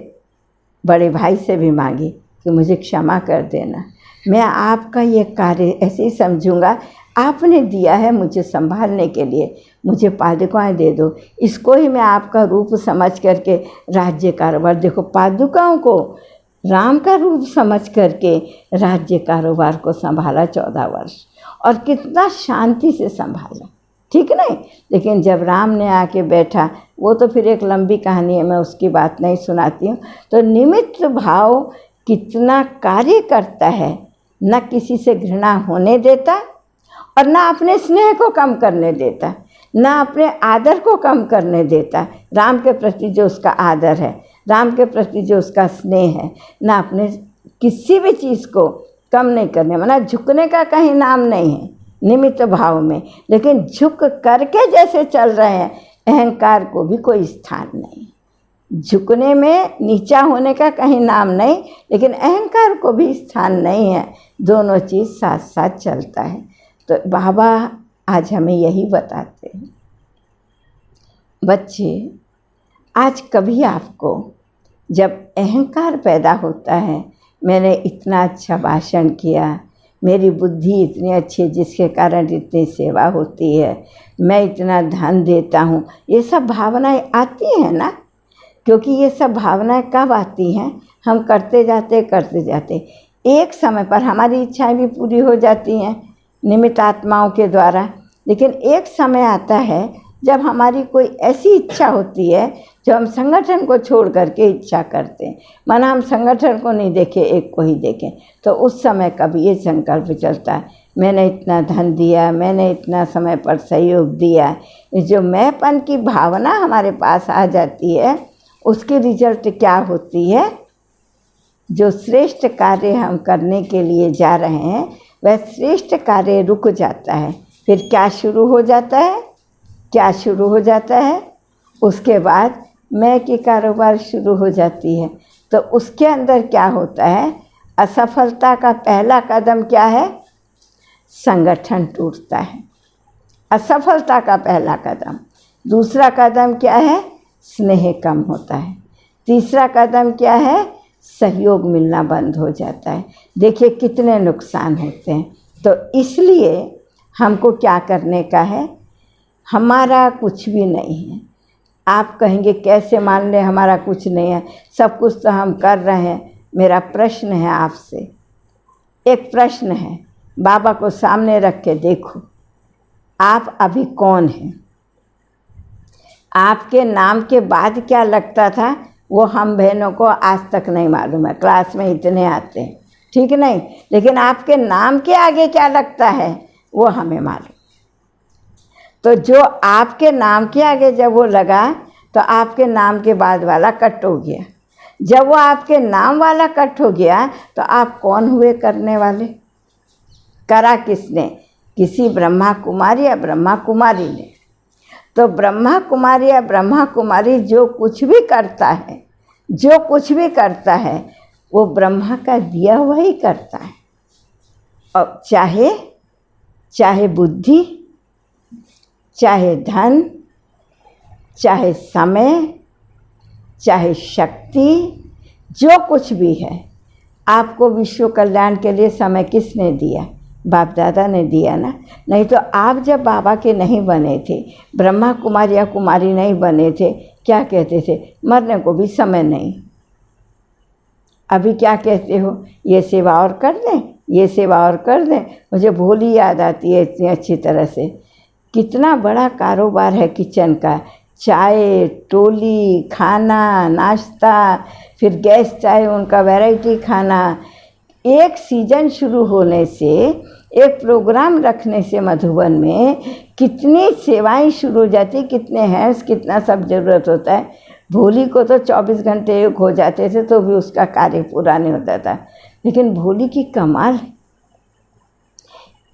Speaker 2: बड़े भाई से भी मांगी कि मुझे क्षमा कर देना, मैं आपका ये कार्य ऐसे ही समझूंगा, आपने दिया है मुझे संभालने के लिए, मुझे पादुकाएं दे दो, इसको ही मैं आपका रूप समझ करके राज्य कारोबार। देखो, पादुकाओं को राम का रूप समझ करके राज्य कारोबार को संभाला 14 वर्ष, और कितना शांति से संभाला, ठीक नहीं? लेकिन जब राम ने आके बैठा, वो तो फिर एक लंबी कहानी है, मैं उसकी बात नहीं सुनाती हूँ। तो निमित्त भाव कितना कार्य करता है, न किसी से घृणा होने देता और ना अपने स्नेह को कम करने देता, ना अपने आदर को कम करने देता। राम के प्रति जो उसका आदर है, राम के प्रति जो उसका स्नेह है, ना अपने किसी भी चीज़ को कम नहीं करने, माना झुकने का कहीं नाम नहीं है निमित्त भाव में। लेकिन झुक करके जैसे चल रहे हैं, अहंकार को भी कोई स्थान नहीं। झुकने में नीचा होने का कहीं नाम नहीं, लेकिन अहंकार को भी स्थान नहीं है। दोनों चीज़ साथ साथ चलता है। तो बाबा आज हमें यही बताते हैं, बच्चे, आज कभी आपको जब अहंकार पैदा होता है, मैंने इतना अच्छा भाषण किया, मेरी बुद्धि इतनी अच्छी है जिसके कारण इतनी सेवा होती है, मैं इतना धन देता हूँ, ये सब भावनाएं आती हैं ना। क्योंकि ये सब भावनाएं कब आती हैं? हम करते जाते एक समय पर हमारी इच्छाएं भी पूरी हो जाती हैं निमित्त आत्माओं के द्वारा। लेकिन एक समय आता है जब हमारी कोई ऐसी इच्छा होती है जो हम संगठन को छोड़ करके इच्छा करते हैं, माना हम संगठन को नहीं देखें, एक को ही देखें। तो उस समय कभी ये संकल्प चलता है, मैंने इतना धन दिया, मैंने इतना समय पर सहयोग दिया। जो मैंपन की भावना हमारे पास आ जाती है, उसकी रिजल्ट क्या होती है? जो श्रेष्ठ कार्य हम करने के लिए जा रहे हैं, वह श्रेष्ठ कार्य रुक जाता है। फिर क्या शुरू हो जाता है? क्या शुरू हो जाता है? उसके बाद मैं की कारोबार शुरू हो जाती है। तो उसके अंदर क्या होता है? असफलता का पहला कदम क्या है? संगठन टूटता है। असफलता का पहला कदम। दूसरा कदम क्या है? स्नेह कम होता है। तीसरा कदम क्या है? सहयोग मिलना बंद हो जाता है। देखिए कितने नुकसान होते हैं। तो इसलिए हमको क्या करने का है? हमारा कुछ भी नहीं है। आप कहेंगे कैसे मान लें हमारा कुछ नहीं है, सब कुछ तो हम कर रहे हैं। मेरा प्रश्न है आपसे, एक प्रश्न है, बाबा को सामने रख के देखो, आप अभी कौन हैं? आपके नाम के बाद क्या लगता था वो हम बहनों को आज तक नहीं मालूम है। क्लास में इतने आते हैं, ठीक नहीं, लेकिन आपके नाम के आगे क्या लगता है वो हमें मालूम। तो जो आपके नाम के आगे जब वो लगा तो आपके नाम के बाद वाला कट हो गया। जब वो आपके नाम वाला कट हो गया तो आप कौन हुए करने वाले? करा किसने? किसी ब्रह्मा कुमारी या ब्रह्मा कुमारी ने। तो ब्रह्मा कुमारी या ब्रह्मा कुमारी जो कुछ भी करता है, जो कुछ भी करता है वो ब्रह्मा का दिया हुआ ही करता है। और चाहे बुद्धि, चाहे धन, चाहे समय, चाहे शक्ति, जो कुछ भी है, आपको विश्व कल्याण के लिए समय किसने दिया? बाप दादा ने दिया ना। नहीं तो आप जब बाबा के नहीं बने थे, ब्रह्मा कुमारी या कुमारी नहीं बने थे, क्या कहते थे? मरने को भी समय नहीं। अभी क्या कहते हो? ये सेवा और कर दें, ये सेवा और कर दें। मुझे भोली याद आती है इतनी अच्छी तरह से। कितना बड़ा कारोबार है किचन का। चाय, टोली, खाना, नाश्ता, फिर गेस्ट चाय, उनका वैरायटी खाना। एक सीजन शुरू होने से, एक प्रोग्राम रखने से मधुबन में कितनी सेवाएं शुरू हो जाती, कितने हैंड्स, कितना सब ज़रूरत होता है। भोली को तो 24 घंटे हो जाते थे तो भी उसका कार्य पूरा नहीं होता था। लेकिन भोली की कमाल,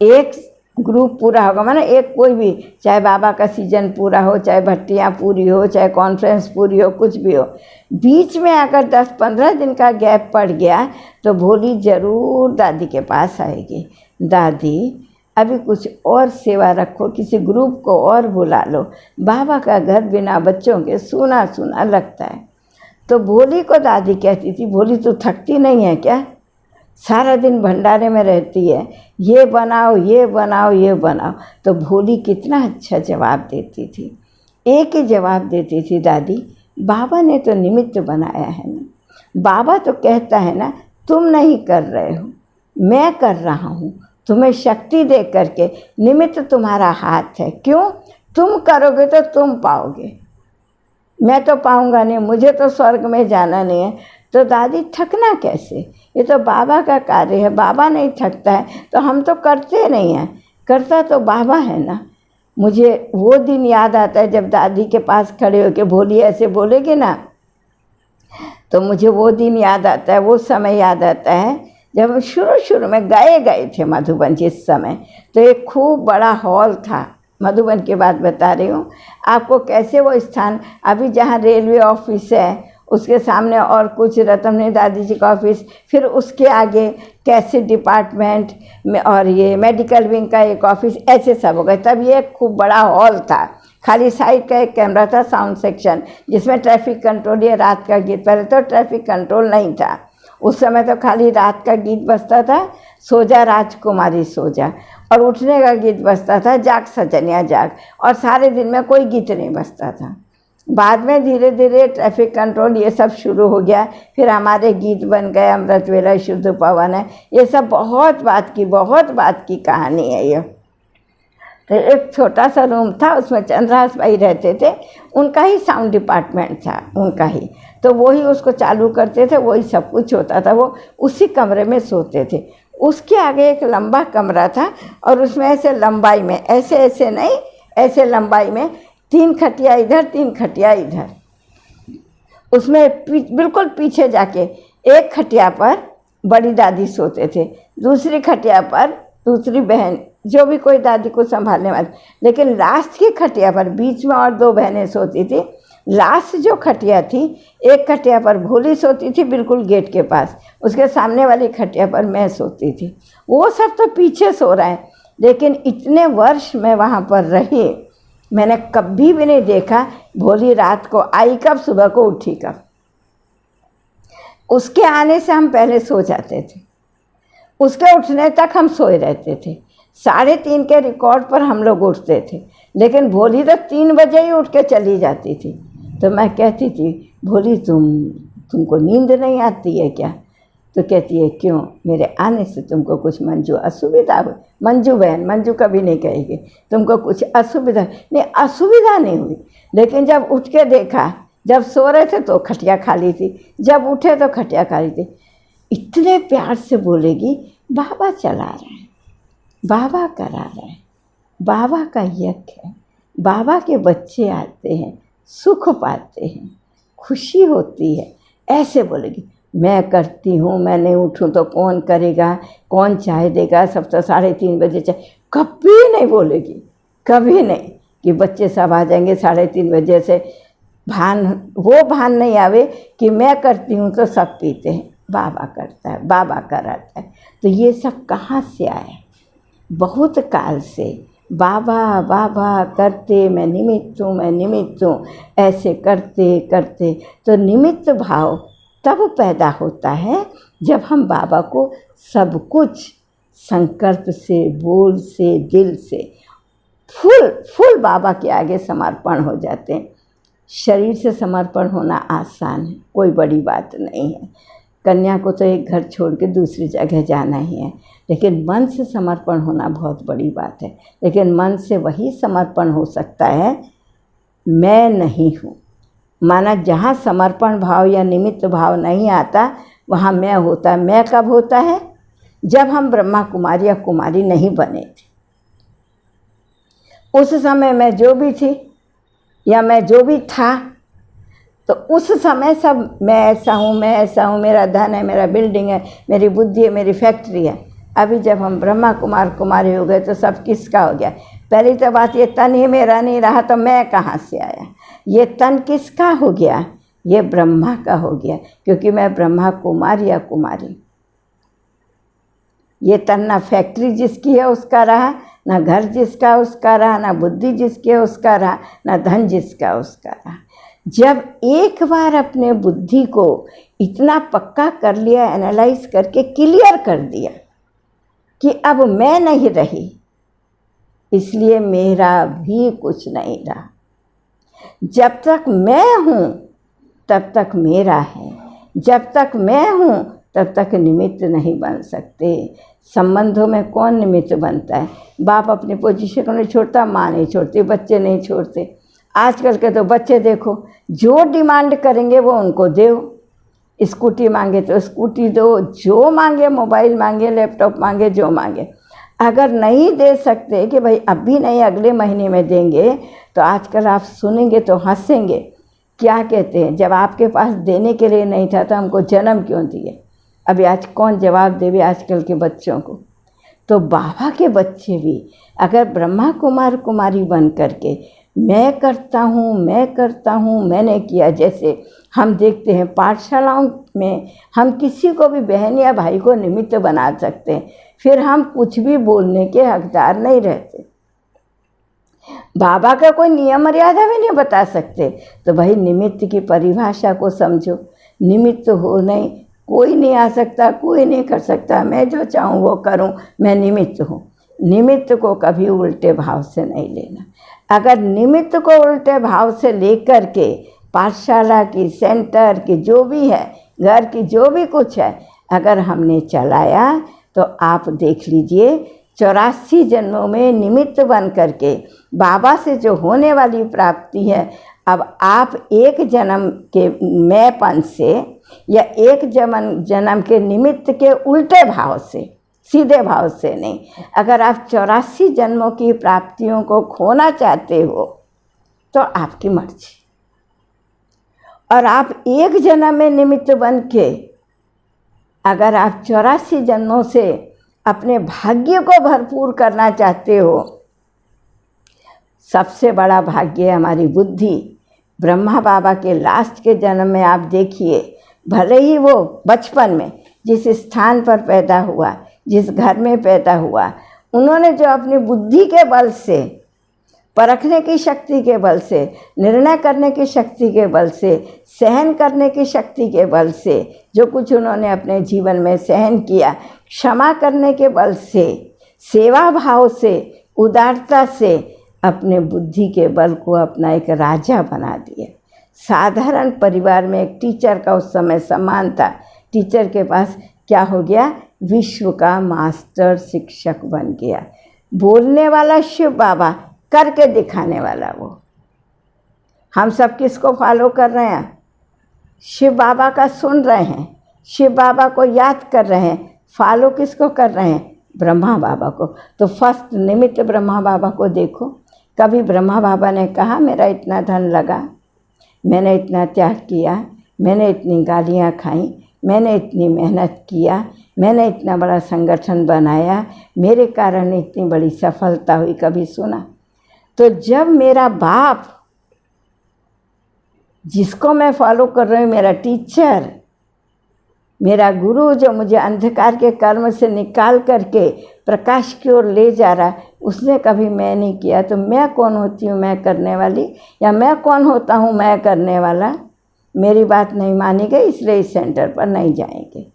Speaker 2: एक ग्रुप पूरा होगा, माना एक कोई भी, चाहे बाबा का सीजन पूरा हो, चाहे भट्टियाँ पूरी हो, चाहे कॉन्फ्रेंस पूरी हो, कुछ भी हो, बीच में अगर 10-15 दिन का गैप पड़ गया तो भोली ज़रूर दादी के पास आएगी। दादी अभी कुछ और सेवा रखो, किसी ग्रुप को और बुला लो। बाबा का घर बिना बच्चों के सूना सूना लगता है। तो भोली को दादी कहती थी, भोली तू थकती नहीं है क्या? सारा दिन भंडारे में रहती है, ये बनाओ, ये बनाओ, ये बनाओ। तो भोली कितना अच्छा जवाब देती थी। एक ही जवाब देती थी, दादी बाबा ने तो निमित्त बनाया है ना। बाबा तो कहता है ना, तुम नहीं कर रहे हो, मैं कर रहा हूँ, तुम्हें शक्ति दे करके। निमित्त तुम्हारा हाथ है। क्यों? तुम करोगे तो तुम पाओगे, मैं तो पाऊँगा नहीं, मुझे तो स्वर्ग में जाना नहीं है। तो दादी थकना कैसे? ये तो बाबा का कार्य है, बाबा नहीं थकता है तो हम तो करते नहीं हैं, करता तो बाबा है ना। मुझे वो दिन याद आता है जब दादी के पास खड़े होकर भोली ऐसे बोलेगी ना, तो मुझे वो दिन याद आता है, वो समय याद आता है जब शुरू में गए थे मधुबन। जिस समय तो एक खूब बड़ा हॉल था, मधुबन की बात बता रही हूँ आपको, कैसे वो स्थान, अभी जहाँ रेलवे ऑफिस है उसके सामने और कुछ रतन दादी जी का ऑफिस, फिर उसके आगे कैसेट डिपार्टमेंट में और ये मेडिकल विंग का एक ऑफिस, ऐसे सब हो गए। तब ये खूब बड़ा हॉल था, खाली साइड का एक कैमरा था, साउंड सेक्शन, जिसमें ट्रैफिक कंट्रोल, ये रात का गीत, पहले तो ट्रैफिक कंट्रोल नहीं था उस समय, तो खाली रात का गीत बजता था, सो जा राजकुमारी सो जा, और उठने का गीत बजता था, जाग सजनिया जाग, और सारे दिन में कोई गीत नहीं बजता था। बाद में धीरे धीरे ट्रैफिक कंट्रोल ये सब शुरू हो गया, फिर हमारे गीत बन गए, अमृत वेला शुद्ध पवन है, ये सब बहुत बात की कहानी है ये। तो एक छोटा सा रूम था, उसमें चंद्रहास भाई रहते थे, उनका ही साउंड डिपार्टमेंट था, उनका ही, तो वही उसको चालू करते थे, वही सब कुछ होता था, वो उसी कमरे में सोते थे। उसके आगे एक लंबा कमरा था और उसमें ऐसे लंबाई में, ऐसे नहीं, ऐसे लंबाई में 3 खटिया इधर, 3 खटिया इधर। उसमें बिल्कुल पीछे जाके एक खटिया पर बड़ी दादी सोते थे, दूसरी खटिया पर दूसरी बहन, जो भी कोई दादी को संभालने वाली, लेकिन लास्ट की खटिया पर बीच में और 2 बहनें सोती थी। लास्ट जो खटिया थी, एक खटिया पर भोली सोती थी बिल्कुल गेट के पास, उसके सामने वाली खटिया पर मैं सोती थी। वो सब तो पीछे सो रहे हैं, लेकिन इतने वर्ष मैं वहाँ पर रही, मैंने कभी भी नहीं देखा भोली रात को आई कब, सुबह को उठी कब। उसके आने से हम पहले सो जाते थे, उसके उठने तक हम सोए रहते थे। 3:30 के रिकॉर्ड पर हम लोग उठते थे, लेकिन भोली तो 3 बजे ही उठ के चली जाती थी। तो मैं कहती थी, भोली तुमको नींद नहीं आती है क्या? तो कहती है, क्यों, मेरे आने से तुमको कुछ मंजू असुविधा हुई? मंजू बहन, मंजू कभी नहीं कहेगी, तुमको कुछ असुविधा नहीं। असुविधा नहीं हुई, लेकिन जब उठ के देखा, जब सो रहे थे तो खटिया खाली थी, जब उठे तो खटिया खाली थी। इतने प्यार से बोलेगी, बाबा चला रहे हैं, बाबा करा रहे हैं, बाबा का यज्ञ है, बाबा के बच्चे आते हैं, सुख पाते हैं, खुशी होती है, ऐसे बोलेगी। मैं करती हूँ, मैं नहीं उठूँ तो कौन करेगा, कौन चाय देगा, सब तो 3:30 बजे चाय। कभी नहीं बोलेगी, कभी नहीं कि बच्चे सब आ जाएंगे 3:30 बजे से। वो भान नहीं आवे कि मैं करती हूँ तो सब पीते हैं, बाबा करता है, बाबा कराता है। तो ये सब कहाँ से आया? बहुत काल से बाबा बाबा करते, मैं निमित्त हूँ, मैं निमित्त हूँ, ऐसे करते करते तो निमित्त भाव तब पैदा होता है जब हम बाबा को सब कुछ संकल्प से, बोल से, दिल से फुल बाबा के आगे समर्पण हो जाते हैं। शरीर से समर्पण होना आसान है, कोई बड़ी बात नहीं है। कन्या को तो एक घर छोड़ के दूसरी जगह जाना ही है, लेकिन मन से समर्पण होना बहुत बड़ी बात है। लेकिन मन से वही समर्पण हो सकता है, मैं नहीं हूँ। माना जहाँ समर्पण भाव या निमित्त भाव नहीं आता, वहाँ मैं होता है। मैं कब होता है? जब हम ब्रह्मा कुमारी या कुमारी नहीं बने थे। उस समय मैं जो भी थी या मैं जो भी था, तो उस समय सब मैं ऐसा हूँ, मैं ऐसा हूँ, मेरा धन है, मेरा बिल्डिंग है, मेरी बुद्धि है, मेरी फैक्ट्री है। अभी जब हम ब्रह्मा कुमार कुमारी हो गए तो सब किसका हो गया? पहली तो बात, ये तन ही मेरा नहीं रहा तो मैं कहाँ से आया? ये तन किसका हो गया? ये ब्रह्मा का हो गया, क्योंकि मैं ब्रह्मा कुमार या कुमारी। ये तन ना फैक्ट्री जिसकी है उसका रहा, ना घर जिसका उसका रहा, ना बुद्धि जिसकी है उसका रहा, ना धन जिसका उसका रहा। जब एक बार अपने बुद्धि को इतना पक्का कर लिया, एनालाइज करके क्लियर कर दिया कि अब मैं नहीं रही, इसलिए मेरा भी कुछ नहीं रहा। जब तक मैं हूँ तब तक मेरा है, जब तक मैं हूँ तब तक निमित्त नहीं बन सकते। संबंधों में कौन निमित्त बनता है? बाप अपनी पोजीशन को नहीं छोड़ता, माँ नहीं छोड़ती, बच्चे नहीं छोड़ते। आजकल के तो बच्चे देखो, जो डिमांड करेंगे वो उनको दो। स्कूटी मांगे तो स्कूटी दो, जो मांगे, मोबाइल मांगे, लैपटॉप मांगे, जो मांगे। अगर नहीं दे सकते कि भाई अभी नहीं अगले महीने में देंगे, तो आजकल आप सुनेंगे तो हंसेंगे। क्या कहते हैं, जब आपके पास देने के लिए नहीं था तो हमको जन्म क्यों दिए? अभी आज कौन जवाब देवे आजकल के बच्चों को? तो बाबा के बच्चे भी अगर ब्रह्मा कुमार कुमारी बन करके मैं करता हूँ, मैं करता हूँ, मैंने किया, जैसे हम देखते हैं पाठशालाओं में हम किसी को भी बहन या भाई को निमित्त बना सकते हैं, फिर हम कुछ भी बोलने के हकदार नहीं रहते। बाबा का कोई नियम मर्यादा भी नहीं बता सकते। तो भाई निमित्त की परिभाषा को समझो। निमित्त हो नहीं, कोई नहीं आ सकता, कोई नहीं कर सकता, मैं जो चाहूँ वो करूँ, मैं निमित्त हूँ। निमित्त को कभी उल्टे भाव से नहीं लेना। अगर निमित्त को उल्टे भाव से लेकर के पाठशाला की, सेंटर की, जो भी है, घर की जो भी कुछ है, अगर हमने चलाया तो आप देख लीजिए 84 जन्मों में निमित्त बन करके बाबा से जो होने वाली प्राप्ति है, अब आप एक जन्म के मैंपन से या एक जन्म के निमित्त के उल्टे भाव से, सीधे भाव से नहीं, अगर आप 84 जन्मों की प्राप्तियों को खोना चाहते हो तो आपकी मर्जी। और आप एक जन्म में निमित्त बन के अगर आप 84 जन्मों से अपने भाग्य को भरपूर करना चाहते हो, सबसे बड़ा भाग्य है हमारी बुद्धि। ब्रह्मा बाबा के लास्ट के जन्म में आप देखिए, भले ही वो बचपन में जिस स्थान पर पैदा हुआ, जिस घर में पैदा हुआ, उन्होंने जो अपनी बुद्धि के बल से, परखने की शक्ति के बल से, निर्णय करने की शक्ति के बल से, सहन करने की शक्ति के बल से, जो कुछ उन्होंने अपने जीवन में सहन किया, क्षमा करने के बल से, सेवा भाव से, उदारता से, अपने बुद्धि के बल को अपना एक राजा बना दिया। साधारण परिवार में एक टीचर का उस समय सम्मान था। टीचर के पास क्या हो गया? विश्व का मास्टर शिक्षक बन गया। बोलने वाला शिव बाबा, करके दिखाने वाला वो। हम सब किसको फॉलो कर रहे हैं? शिव बाबा का सुन रहे हैं, शिव बाबा को याद कर रहे हैं। फॉलो किसको कर रहे हैं? ब्रह्मा बाबा को। तो फर्स्ट निमित्त ब्रह्मा बाबा को देखो। कभी ब्रह्मा बाबा ने कहा मेरा इतना धन लगा, मैंने इतना त्याग किया, मैंने इतनी गालियाँ खाई, मैंने इतनी मेहनत किया, मैंने इतना बड़ा संगठन बनाया, मेरे कारण इतनी बड़ी सफलता हुई, कभी सुना? तो जब मेरा बाप, जिसको मैं फॉलो कर रही हूँ, मेरा टीचर, मेरा गुरु, जो मुझे अंधकार के कर्म से निकाल करके प्रकाश की ओर ले जा रहा है, उसने कभी मैं नहीं किया, तो मैं कौन होती हूँ मैं करने वाली? या मैं कौन होता हूँ मैं करने वाला? मेरी बात नहीं मानी गई, इसलिए इस सेंटर पर नहीं जाएंगे।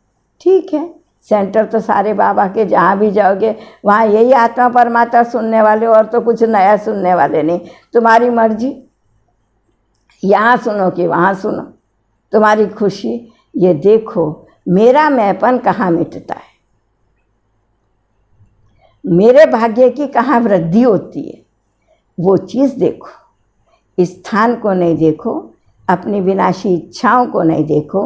Speaker 2: ठीक है, सेंटर तो सारे बाबा के, जहाँ भी जाओगे वहाँ यही आत्मा परमात्मा सुनने वाले, और तो कुछ नया सुनने वाले नहीं। तुम्हारी मर्जी, यहाँ सुनो कि वहाँ सुनो, तुम्हारी खुशी। ये देखो मेरा मैंपन कहाँ मिटता है, मेरे भाग्य की कहाँ वृद्धि होती है, वो चीज़ देखो। स्थान को नहीं देखो, अपनी विनाशी इच्छाओं को नहीं देखो,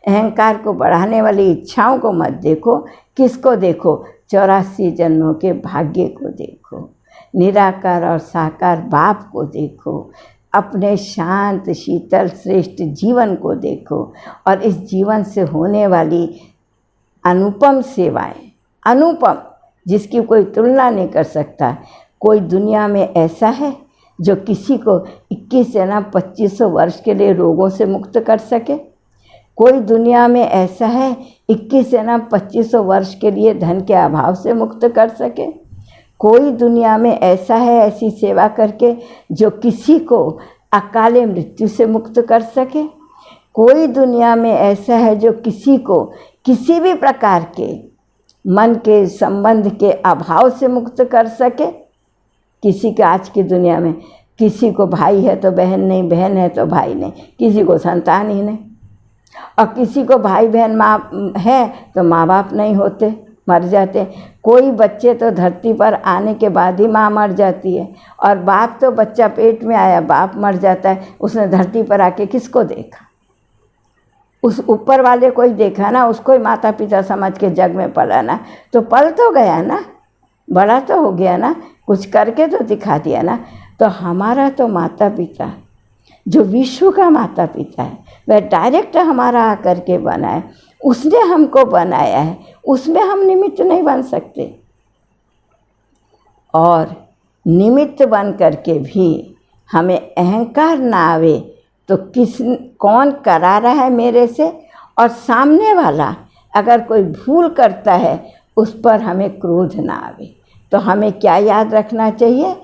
Speaker 2: अहंकार को बढ़ाने वाली इच्छाओं को मत देखो। किसको देखो? 84 जन्मों के भाग्य को देखो, निराकार और साकार बाप को देखो, अपने शांत शीतल श्रेष्ठ जीवन को देखो, और इस जीवन से होने वाली अनुपम सेवाएं, अनुपम, जिसकी कोई तुलना नहीं कर सकता। कोई दुनिया में ऐसा है जो किसी को 21 या 2500 वर्ष के लिए रोगों से मुक्त कर सके? कोई दुनिया में ऐसा है 21 या 2500 वर्ष के लिए धन के अभाव से मुक्त कर सके? कोई दुनिया में ऐसा है ऐसी सेवा करके जो किसी को अकाले मृत्यु से मुक्त कर सके? कोई दुनिया में ऐसा है जो किसी को किसी भी प्रकार के मन के संबंध के अभाव से मुक्त कर सके? किसी के आज की दुनिया में किसी को भाई है तो बहन नहीं, बहन है तो भाई नहीं, किसी को संतान ही नहीं, और किसी को भाई बहन माँ है तो माँ बाप नहीं होते, मर जाते। कोई बच्चे तो धरती पर आने के बाद ही माँ मर जाती है, और बाप तो बच्चा पेट में आया बाप मर जाता है। उसने धरती पर आके किसको देखा? उस ऊपर वाले को ही देखा ना, उसको ही माता पिता समझ के जग में पला ना, तो पल तो गया ना, बड़ा तो हो गया ना, कुछ करके तो दिखा दिया ना। तो हमारा तो माता पिता, जो विश्व का माता पिता है, वह डायरेक्ट हमारा आकर के बना है, उसने हमको बनाया है, उसमें हम निमित्त नहीं बन सकते। और निमित्त बन करके भी हमें अहंकार ना आवे तो कौन करा रहा है मेरे से? और सामने वाला अगर कोई भूल करता है उस पर हमें क्रोध ना आवे। तो हमें क्या याद रखना चाहिए?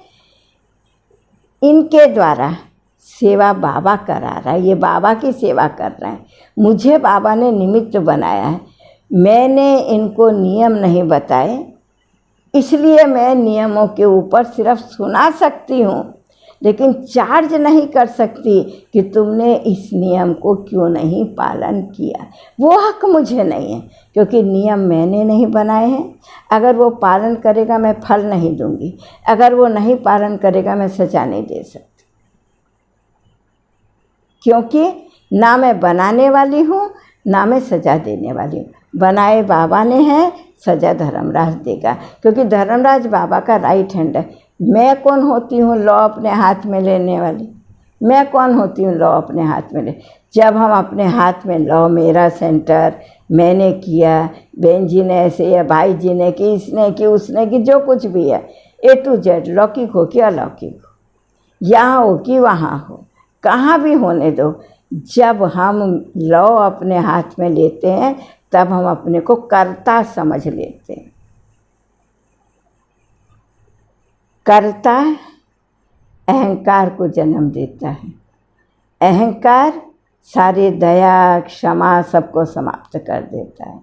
Speaker 2: इनके द्वारा सेवा बाबा करा रहा है, ये बाबा की सेवा कर रहे हैं, मुझे बाबा ने निमित्त बनाया है। मैंने इनको नियम नहीं बताए, इसलिए मैं नियमों के ऊपर सिर्फ सुना सकती हूँ, लेकिन चार्ज नहीं कर सकती कि तुमने इस नियम को क्यों नहीं पालन किया। वो हक मुझे नहीं है, क्योंकि नियम मैंने नहीं बनाए हैं। अगर वो पालन करेगा मैं फल नहीं दूंगी, अगर वो नहीं पालन करेगा मैं सजा नहीं दे सकती, क्योंकि ना मैं बनाने वाली हूँ ना मैं सजा देने वाली हूँ। बनाए बाबा ने हैं, सजा धर्मराज देगा, क्योंकि धर्मराज बाबा का राइट हैंड है। मैं कौन होती हूँ लॉ अपने हाथ में लेने वाली? मैं कौन होती हूँ लॉ अपने हाथ में ले? जब हम अपने हाथ में लॉ, मेरा सेंटर, मैंने किया, बहन जी ने ऐसे या भाई जी ने की, इसने की, उसने की, जो कुछ भी है, A to Z, लौकिक हो कि अलौकिक हो, यहाँ हो कि वहाँ हो, कहाँ भी होने दो, जब हम लॉ अपने हाथ में लेते हैं तब हम अपने को कर्ता समझ लेते हैं। कर्ता अहंकार को जन्म देता है। अहंकार सारे दया क्षमा सबको समाप्त कर देता है।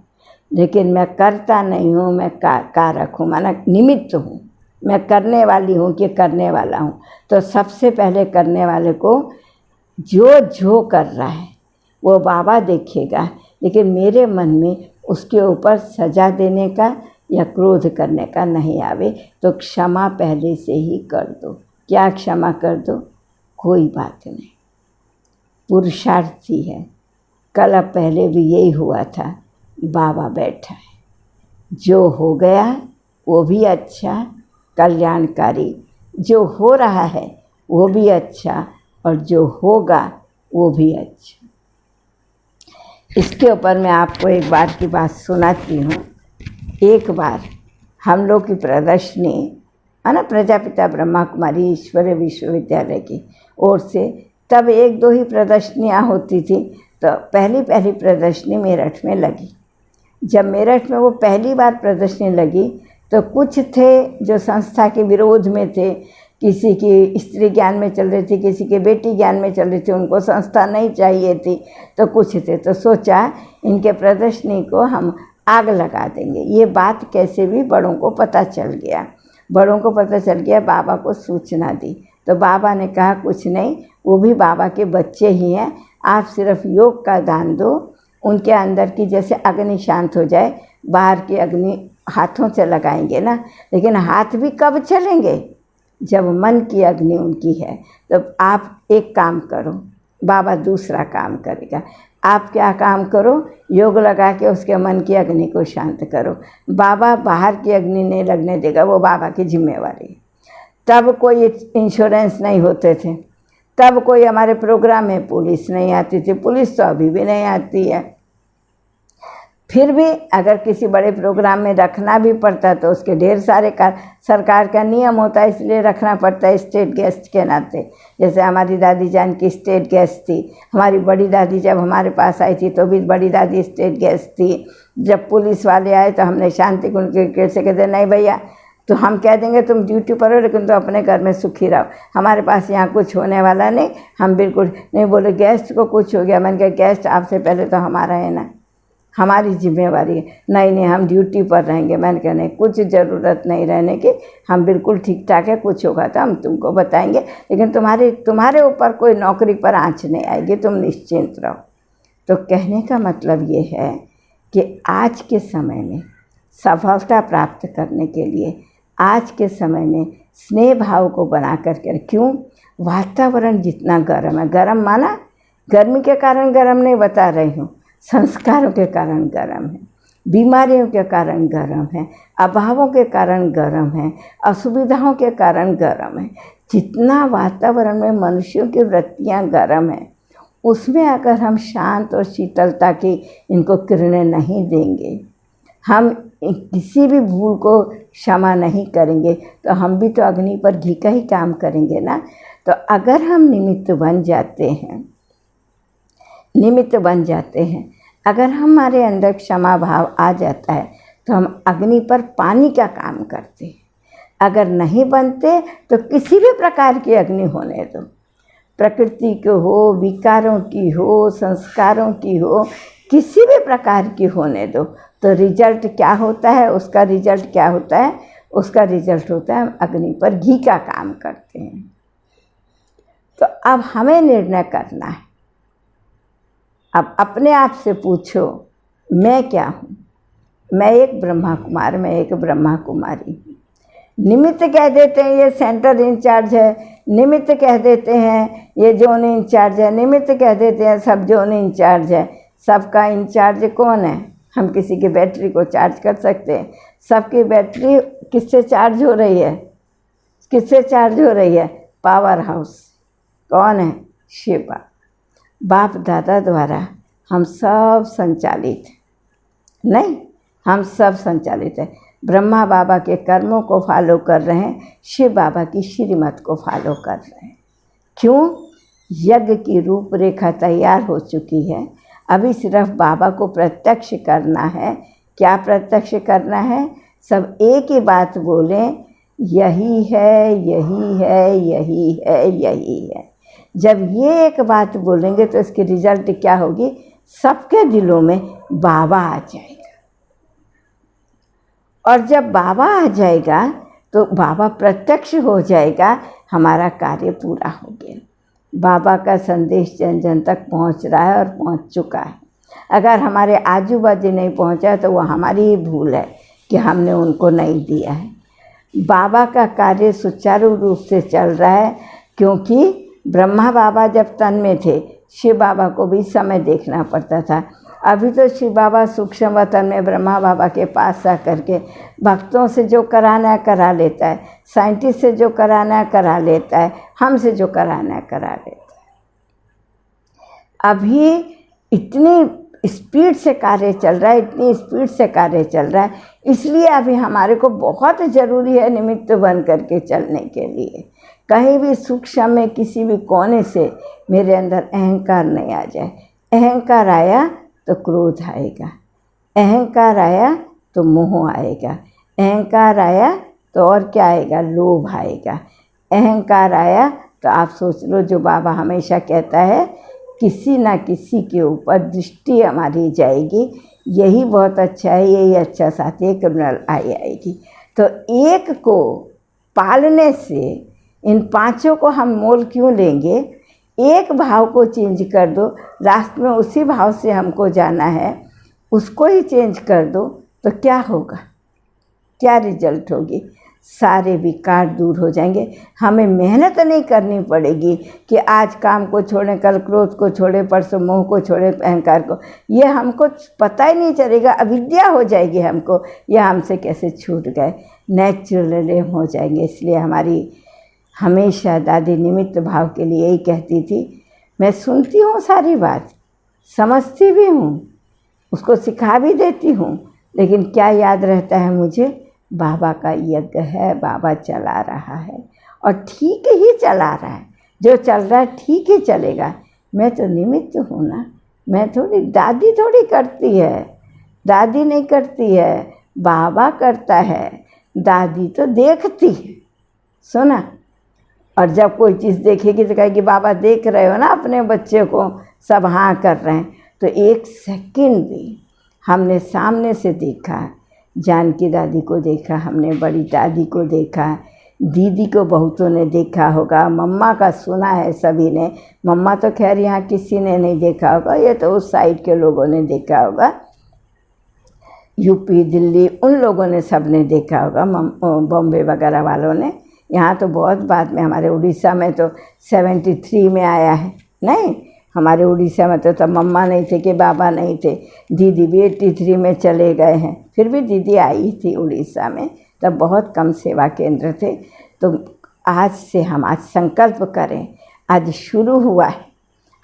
Speaker 2: लेकिन मैं करता नहीं हूँ, मैं कारक हूँ, माना निमित्त हूँ, मैं करने वाली हूँ कि करने वाला हूँ। तो सबसे पहले करने वाले को जो कर रहा है वो बाबा देखेगा, लेकिन मेरे मन में उसके ऊपर सजा देने का या क्रोध करने का नहीं आवे। तो क्षमा पहले से ही कर दो। क्या क्षमा कर दो? कोई बात नहीं, पुरुषार्थ ही है। कल अब पहले भी यही हुआ था, बाबा बैठा है, जो हो गया वो भी अच्छा कल्याणकारी, जो हो रहा है वो भी अच्छा, और जो होगा वो भी अच्छा। इसके ऊपर मैं आपको एक बार की बात सुनाती हूँ। एक बार हम लोग की प्रदर्शनी है ना, प्रजापिता ब्रह्मा कुमारी ईश्वरीय विश्वविद्यालय की ओर से, तब 1-2 ही प्रदर्शनियाँ होती थी। तो पहली प्रदर्शनी मेरठ में लगी। जब मेरठ में वो पहली बार प्रदर्शनी लगी तो कुछ थे जो संस्था के विरोध में थे, किसी की स्त्री ज्ञान में चल रही थी, किसी के बेटी ज्ञान में चल रही थी, उनको संस्था नहीं चाहिए थी। तो कुछ थे तो सोचा इनके प्रदर्शनी को हम आग लगा देंगे। ये बात कैसे भी बड़ों को पता चल गया, बाबा को सूचना दी। तो बाबा ने कहा कुछ नहीं, वो भी बाबा के बच्चे ही हैं, आप सिर्फ योग का दान दो, उनके अंदर की जैसे अग्नि शांत हो जाए। बाहर की अग्नि हाथों से लगाएंगे ना, लेकिन हाथ भी कब चलेंगे? जब मन की अग्नि उनकी है। तो आप एक काम करो, बाबा दूसरा काम करेगा। आप क्या काम करो? योग लगा के उसके मन की अग्नि को शांत करो। बाबा बाहर की अग्नि नहीं लगने देगा, वो बाबा की जिम्मेवारी। तब कोई इंश्योरेंस नहीं होते थे, तब कोई हमारे प्रोग्राम में पुलिस नहीं आती थी, पुलिस तो अभी भी नहीं आती है। फिर भी अगर किसी बड़े प्रोग्राम में रखना भी पड़ता तो उसके ढेर सारे सरकार का नियम होता है, इसलिए रखना पड़ता है स्टेट गेस्ट के नाते। जैसे हमारी दादी जान की स्टेट गेस्ट थी, हमारी बड़ी दादी जब हमारे पास आई थी तो भी बड़ी दादी स्टेट गेस्ट थी। जब पुलिस वाले आए तो हमने शांति कुंज के गेट से कहते नहीं भैया, तो हम कह देंगे तुम ड्यूटी पर हो लेकिन तो अपने घर में सुखी रहो, हमारे पास यहाँ कुछ होने वाला नहीं। हम बिल्कुल नहीं बोले गेस्ट को कुछ हो गया, मैंने कहा गेस्ट आपसे पहले तो हमारा है ना, हमारी जिम्मेवारी है। नहीं हम ड्यूटी पर रहेंगे। मैंने कहा नहीं, कुछ ज़रूरत नहीं रहने की, हम बिल्कुल ठीक ठाक है, कुछ होगा तो हम तुमको बताएंगे, लेकिन तुम्हारे ऊपर कोई नौकरी पर आँच नहीं आएगी, तुम निश्चिंत रहो। तो कहने का मतलब ये है कि आज के समय में सफलता प्राप्त करने के लिए, आज के समय में स्नेह भाव को बना करके, क्यों वातावरण जितना गर्म है, गर्म माना गर्मी के कारण गर्म नहीं बता रही हूँ, संस्कारों के कारण गर्म है, बीमारियों के कारण गर्म है, अभावों के कारण गर्म है, असुविधाओं के कारण गर्म है। जितना वातावरण में मनुष्यों की वृत्तियाँ गर्म हैं, उसमें अगर हम शांत और शीतलता की इनको किरणें नहीं देंगे, हम किसी भी भूल को क्षमा नहीं करेंगे, तो हम भी तो अग्नि पर घी का ही काम करेंगे ना। तो अगर हम निमित्त बन जाते हैं, अगर हमारे अंदर क्षमा भाव आ जाता है तो हम अग्नि पर पानी का काम करते हैं। अगर नहीं बनते तो किसी भी प्रकार की अग्नि होने दो, प्रकृति की हो, विकारों की हो, संस्कारों की हो, किसी भी प्रकार की होने दो, तो रिजल्ट क्या होता है? उसका रिजल्ट क्या होता है? उसका रिजल्ट होता है हम अग्नि पर घी का काम करते हैं। तो अब हमें निर्णय करना है। अब अपने आप से पूछो, मैं क्या हूँ? मैं एक ब्रह्मा कुमार, मैं एक ब्रह्मा कुमारी। निमित्त कह देते हैं ये सेंटर इंचार्ज है, निमित्त कह देते हैं ये जोन इंचार्ज है, निमित्त कह देते हैं सब जोन इंचार्ज है। सबका इंचार्ज कौन है? हम किसी की बैटरी को चार्ज कर सकते हैं। सबकी बैटरी किससे चार्ज हो रही है? किससे चार्ज हो रही है? Power house. कौन है? शिवा। बाप दादा द्वारा हम सब संचालित नहीं, हम सब संचालित है। ब्रह्मा बाबा के कर्मों को फॉलो कर रहे हैं, शिव बाबा की श्रीमत को फॉलो कर रहे हैं। क्यों? यज्ञ की रूपरेखा तैयार हो चुकी है, अभी सिर्फ बाबा को प्रत्यक्ष करना है। क्या प्रत्यक्ष करना है? सब एक ही बात बोलें यही है, यही है, यही है, यही है। जब ये एक बात बोलेंगे तो इसकी रिजल्ट क्या होगी? सबके दिलों में बाबा आ जाएगा। और जब बाबा आ जाएगा तो बाबा प्रत्यक्ष हो जाएगा, हमारा कार्य पूरा हो गया। बाबा का संदेश जन जन तक पहुंच रहा है और पहुंच चुका है। अगर हमारे आजू बाजू नहीं पहुंचा तो वो हमारी ही भूल है कि हमने उनको नहीं दिया है। बाबा का कार्य सुचारू रूप से चल रहा है, क्योंकि ब्रह्मा बाबा जब तन में थे, शिव बाबा को भी समय देखना पड़ता था। अभी तो शिव बाबा सूक्ष्म वतन में ब्रह्मा बाबा के पास आ करके भक्तों से जो कराना है करा लेता है, साइंटिस्ट से जो कराना है करा लेता है, हमसे जो कराना है करा लेता है। अभी इतनी स्पीड से कार्य चल रहा है, इतनी स्पीड से कार्य चल रहा है, इसलिए अभी हमारे को बहुत ज़रूरी है निमित्त बन करके चलने के लिए। कहीं भी सूक्ष्म में किसी भी कोने से मेरे अंदर अहंकार नहीं आ जाए। अहंकार आया तो क्रोध आएगा, अहंकार आया तो मोह आएगा, अहंकार आया तो और क्या आएगा? लोभ आएगा। अहंकार आया तो आप सोच लो, जो बाबा हमेशा कहता है, किसी ना किसी के ऊपर दृष्टि हमारी जाएगी। यही बहुत अच्छा है, यही अच्छा साथी है, क्रिमिनल आएगी। तो एक को पालने से इन पांचों को हम मोल क्यों लेंगे? एक भाव को चेंज कर दो, रास्ते में उसी भाव से हमको जाना है, उसको ही चेंज कर दो तो क्या होगा? क्या रिजल्ट होगी? सारे विकार दूर हो जाएंगे। हमें मेहनत नहीं करनी पड़ेगी कि आज काम को छोड़ें, कल क्रोध को छोड़ें, परसों मोह को छोड़ें, अहंकार को। ये हमको पता ही नहीं चलेगा, अविद्या हो जाएगी हमको, यह हमसे कैसे छूट गए, नेचुरली हो जाएंगे। इसलिए हमारी हमेशा दादी निमित्त भाव के लिए यही कहती थी। मैं सुनती हूँ सारी बात, समझती भी हूँ, उसको सिखा भी देती हूँ, लेकिन क्या याद रहता है मुझे? बाबा का यज्ञ है, बाबा चला रहा है और ठीक ही चला रहा है। जो चल रहा है ठीक ही चलेगा। मैं तो निमित्त हूँ ना, मैं थोड़ी, दादी थोड़ी करती है, दादी नहीं करती है, बाबा करता है। दादी तो देखती है, सुना। और जब कोई चीज़ देखेगी तो कहेगी बाबा देख रहे हो ना अपने बच्चे को, सब हाँ कर रहे हैं। तो एक सेकंड भी हमने सामने से देखा, जानकी दादी को देखा, हमने बड़ी दादी को देखा, दीदी को बहुतों ने देखा होगा, मम्मा का सुना है सभी ने। मम्मा तो खैर यहाँ किसी ने नहीं देखा होगा, ये तो उस साइड के लोगों ने देखा होगा, यूपी दिल्ली उन लोगों ने सब ने देखा होगा, बॉम्बे वगैरह वालों ने। यहाँ तो बहुत बाद में, हमारे उड़ीसा में तो 73 में आया है। नहीं, हमारे उड़ीसा में तो तब मम्मा नहीं थे कि बाबा नहीं थे। दीदी भी 83 में चले गए हैं, फिर भी दीदी आई थी उड़ीसा में, तब बहुत कम सेवा केंद्र थे। तो आज से हम आज संकल्प करें, आज शुरू हुआ है।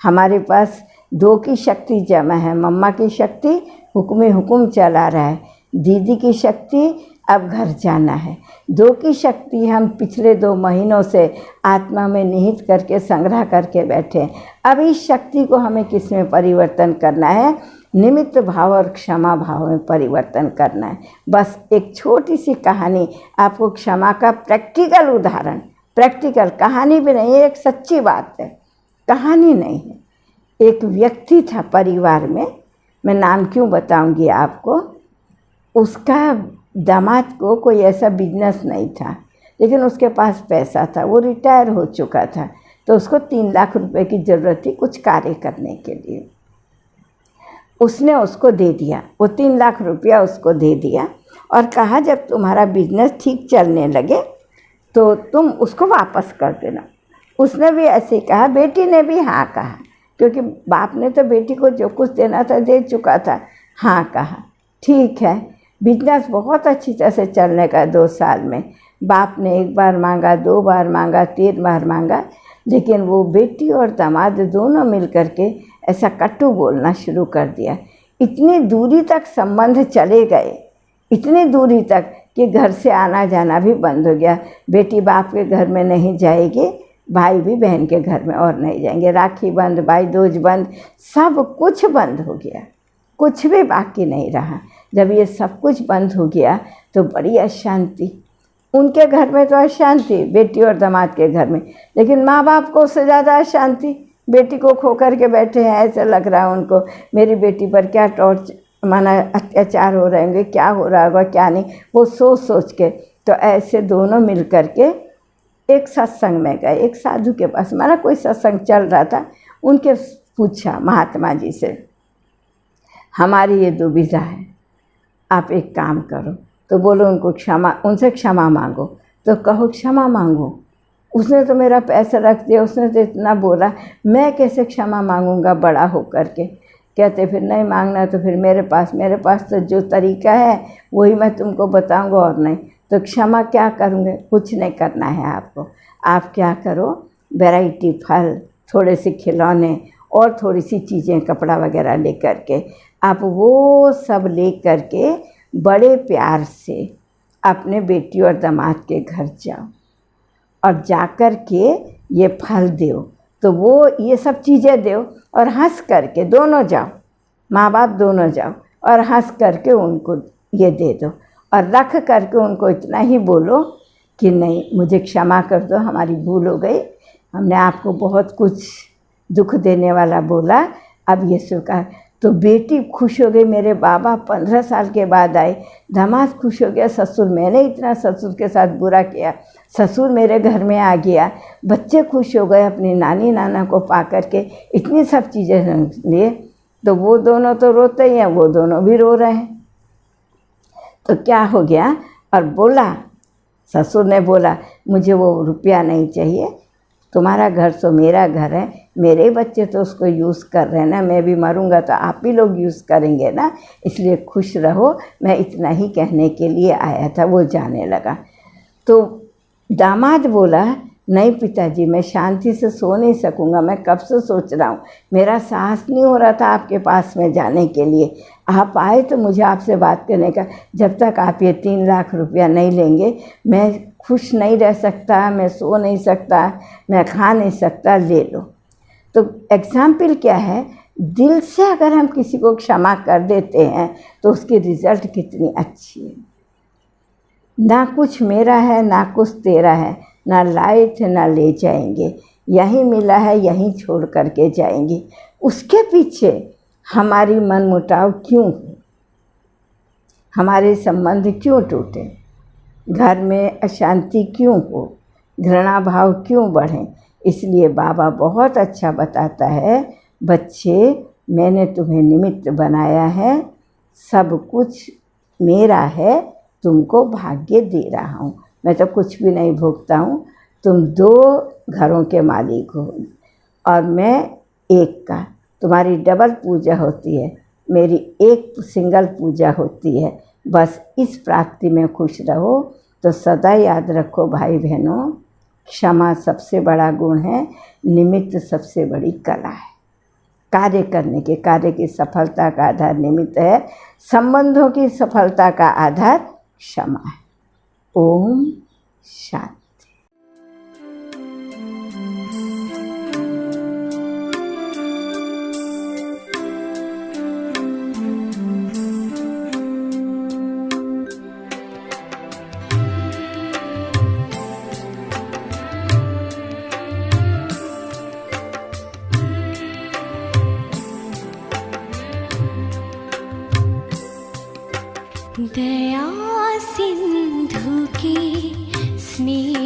Speaker 2: हमारे पास दो की शक्ति जमा है। मम्मा की शक्ति हुक्म हुक्म चला रहा है, दीदी की शक्ति अब घर जाना है। दो की शक्ति हम पिछले 2 महीनों से आत्मा में निहित करके संग्रह करके बैठे। अब इस शक्ति को हमें किस में परिवर्तन करना है? निमित्त भाव और क्षमा भाव में परिवर्तन करना है। बस एक छोटी सी कहानी आपको, क्षमा का प्रैक्टिकल उदाहरण, प्रैक्टिकल कहानी भी नहीं है, एक सच्ची बात है, कहानी नहीं है। एक व्यक्ति था परिवार में, मैं नाम क्यों बताऊंगी आपको। उसका दामाद को कोई ऐसा बिजनेस नहीं था, लेकिन उसके पास पैसा था, वो रिटायर हो चुका था, तो उसको 3 लाख रुपए की ज़रूरत थी कुछ कार्य करने के लिए। उसने उसको दे दिया, वो 3 लाख रुपया उसको दे दिया और कहा जब तुम्हारा बिजनेस ठीक चलने लगे तो तुम उसको वापस कर देना। उसने भी ऐसे ही कहा, बेटी ने भी हाँ कहा, क्योंकि बाप ने तो बेटी को जो कुछ देना था दे चुका था। हाँ कहा, ठीक है। बिजनेस बहुत अच्छी तरह से चलने का 2 साल में। बाप ने 1 बार मांगा, 2 बार मांगा, 3 बार मांगा, लेकिन वो बेटी और दामाद दोनों मिल कर के ऐसा कटु बोलना शुरू कर दिया। इतनी दूरी तक संबंध चले गए, इतनी दूरी तक कि घर से आना जाना भी बंद हो गया। बेटी बाप के घर में नहीं जाएगी, भाई भी बहन के घर में और नहीं जाएंगे, राखी बंद, भाई दूज बंद, सब कुछ बंद हो गया, कुछ भी बाकी नहीं रहा। जब ये सब कुछ बंद हो गया तो बड़ी अशांति, उनके घर में तो अशांति, बेटी और दामाद के घर में, लेकिन माँ बाप को उससे ज़्यादा अशांति। बेटी को खो कर के बैठे हैं, ऐसा लग रहा है उनको मेरी बेटी पर क्या टॉर्च माना अत्याचार हो रहे होंगे, क्या हो रहा होगा क्या नहीं, वो सोच सोच के। तो ऐसे दोनों मिल कर के एक सत्संग में गए, एक साधु के पास, माना कोई सत्संग चल रहा था, उनके पूछा महात्मा जी से, हमारी ये दुविधा है, आप एक काम करो। तो बोलो उनको क्षमा, उनसे क्षमा मांगो। तो कहो क्षमा मांगो, उसने तो मेरा पैसा रख दिया, उसने तो इतना बोला, मैं कैसे क्षमा मांगूंगा बड़ा होकर के। कहते फिर नहीं मांगना तो फिर मेरे पास तो जो तरीका है वही मैं तुमको बताऊंगा और नहीं। तो क्षमा क्या करूँगे, कुछ नहीं करना है आपको। आप क्या करो, वैरायटी फल, थोड़े से खिलौने और थोड़ी सी चीज़ें, कपड़ा वगैरह ले करके, आप वो सब ले करके बड़े प्यार से अपने बेटी और दामाद के घर जाओ और जाकर के ये फल दो। तो वो ये सब चीज़ें दो और हंस करके दोनों जाओ, माँ बाप दोनों जाओ और हंस करके उनको ये दे दो और रख करके उनको इतना ही बोलो कि नहीं मुझे क्षमा कर दो, हमारी भूल हो गई, हमने आपको बहुत कुछ दुख देने वाला बोला, अब ये स्वीकार। तो बेटी खुश हो गई, मेरे बाबा 15 साल के बाद आए, दामाद खुश हो गया, ससुर, मैंने इतना ससुर के साथ बुरा किया, ससुर मेरे घर में आ गया, बच्चे खुश हो गए अपनी नानी नाना को पा करके, इतनी सब चीज़ें लिए। तो वो दोनों तो रोते ही हैं, वो दोनों भी रो रहे हैं। तो क्या हो गया, और बोला, ससुर ने बोला मुझे वो रुपया नहीं चाहिए, तुम्हारा घर तो मेरा घर है, मेरे बच्चे तो उसको यूज़ कर रहे हैं ना, मैं भी मरूंगा तो आप ही लोग यूज़ करेंगे ना, इसलिए खुश रहो, मैं इतना ही कहने के लिए आया था। वो जाने लगा। तो दामाद बोला नहीं पिताजी, मैं शांति से सो नहीं सकूंगा, मैं कब से सोच रहा हूँ, मेरा साहस नहीं हो रहा था आपके पास में जाने के लिए, आप आए तो मुझे आपसे बात करने का, जब तक आप ये 3 लाख रुपया नहीं लेंगे मैं खुश नहीं रह सकता, मैं सो नहीं सकता, मैं खा नहीं सकता, ले लो। तो एग्जाम्पल क्या है, दिल से अगर हम किसी को क्षमा कर देते हैं तो उसकी रिज़ल्ट कितनी अच्छी है। ना कुछ मेरा है ना कुछ तेरा है, ना लाए थे ना ले जाएंगे, यहीं मिला है यहीं छोड़ करके जाएंगे। उसके पीछे हमारी मनमुटाव क्यों हो, हमारे संबंध क्यों टूटे, घर में अशांति क्यों हो, घृणा भाव क्यों बढ़े। इसलिए बाबा बहुत अच्छा बताता है, बच्चे मैंने तुम्हें निमित्त बनाया है, सब कुछ मेरा है, तुमको भाग्य दे रहा हूँ, मैं तो कुछ भी नहीं भोगता हूँ, तुम 2 घरों के मालिक हो और मैं एक का, तुम्हारी डबल पूजा होती है, मेरी एक सिंगल पूजा होती है। बस इस प्राप्ति में खुश रहो। तो सदा याद रखो भाई बहनों, क्षमा सबसे बड़ा गुण है, निमित्त सबसे बड़ी कला है। कार्य करने के, कार्य की सफलता का आधार निमित्त है, संबंधों की सफलता का आधार क्षमा है। ओम शांति।
Speaker 3: दया सिंधु की स्नेह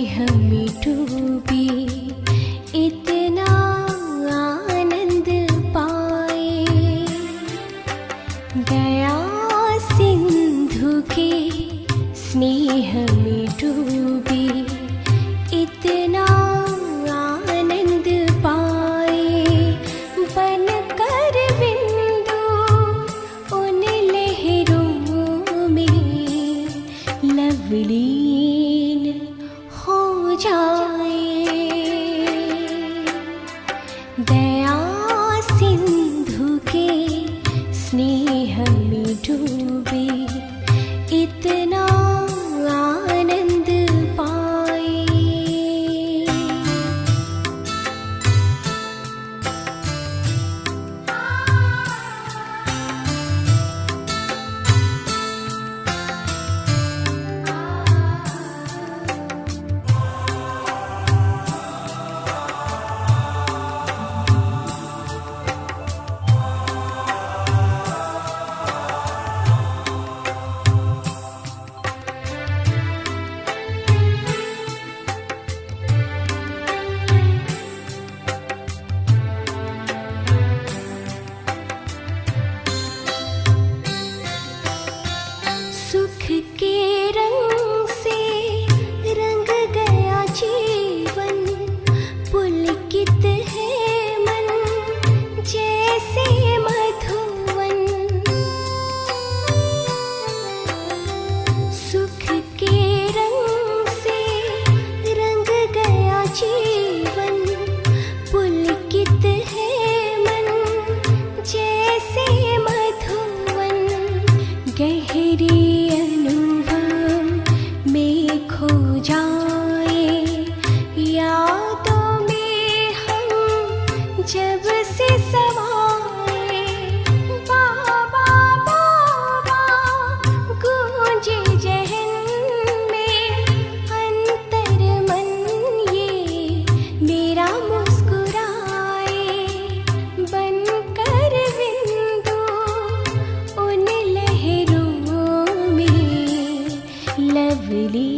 Speaker 3: लवली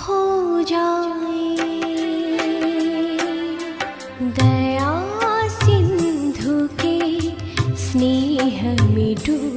Speaker 3: हो जाए, दया सिंधु के स्नेह में डूब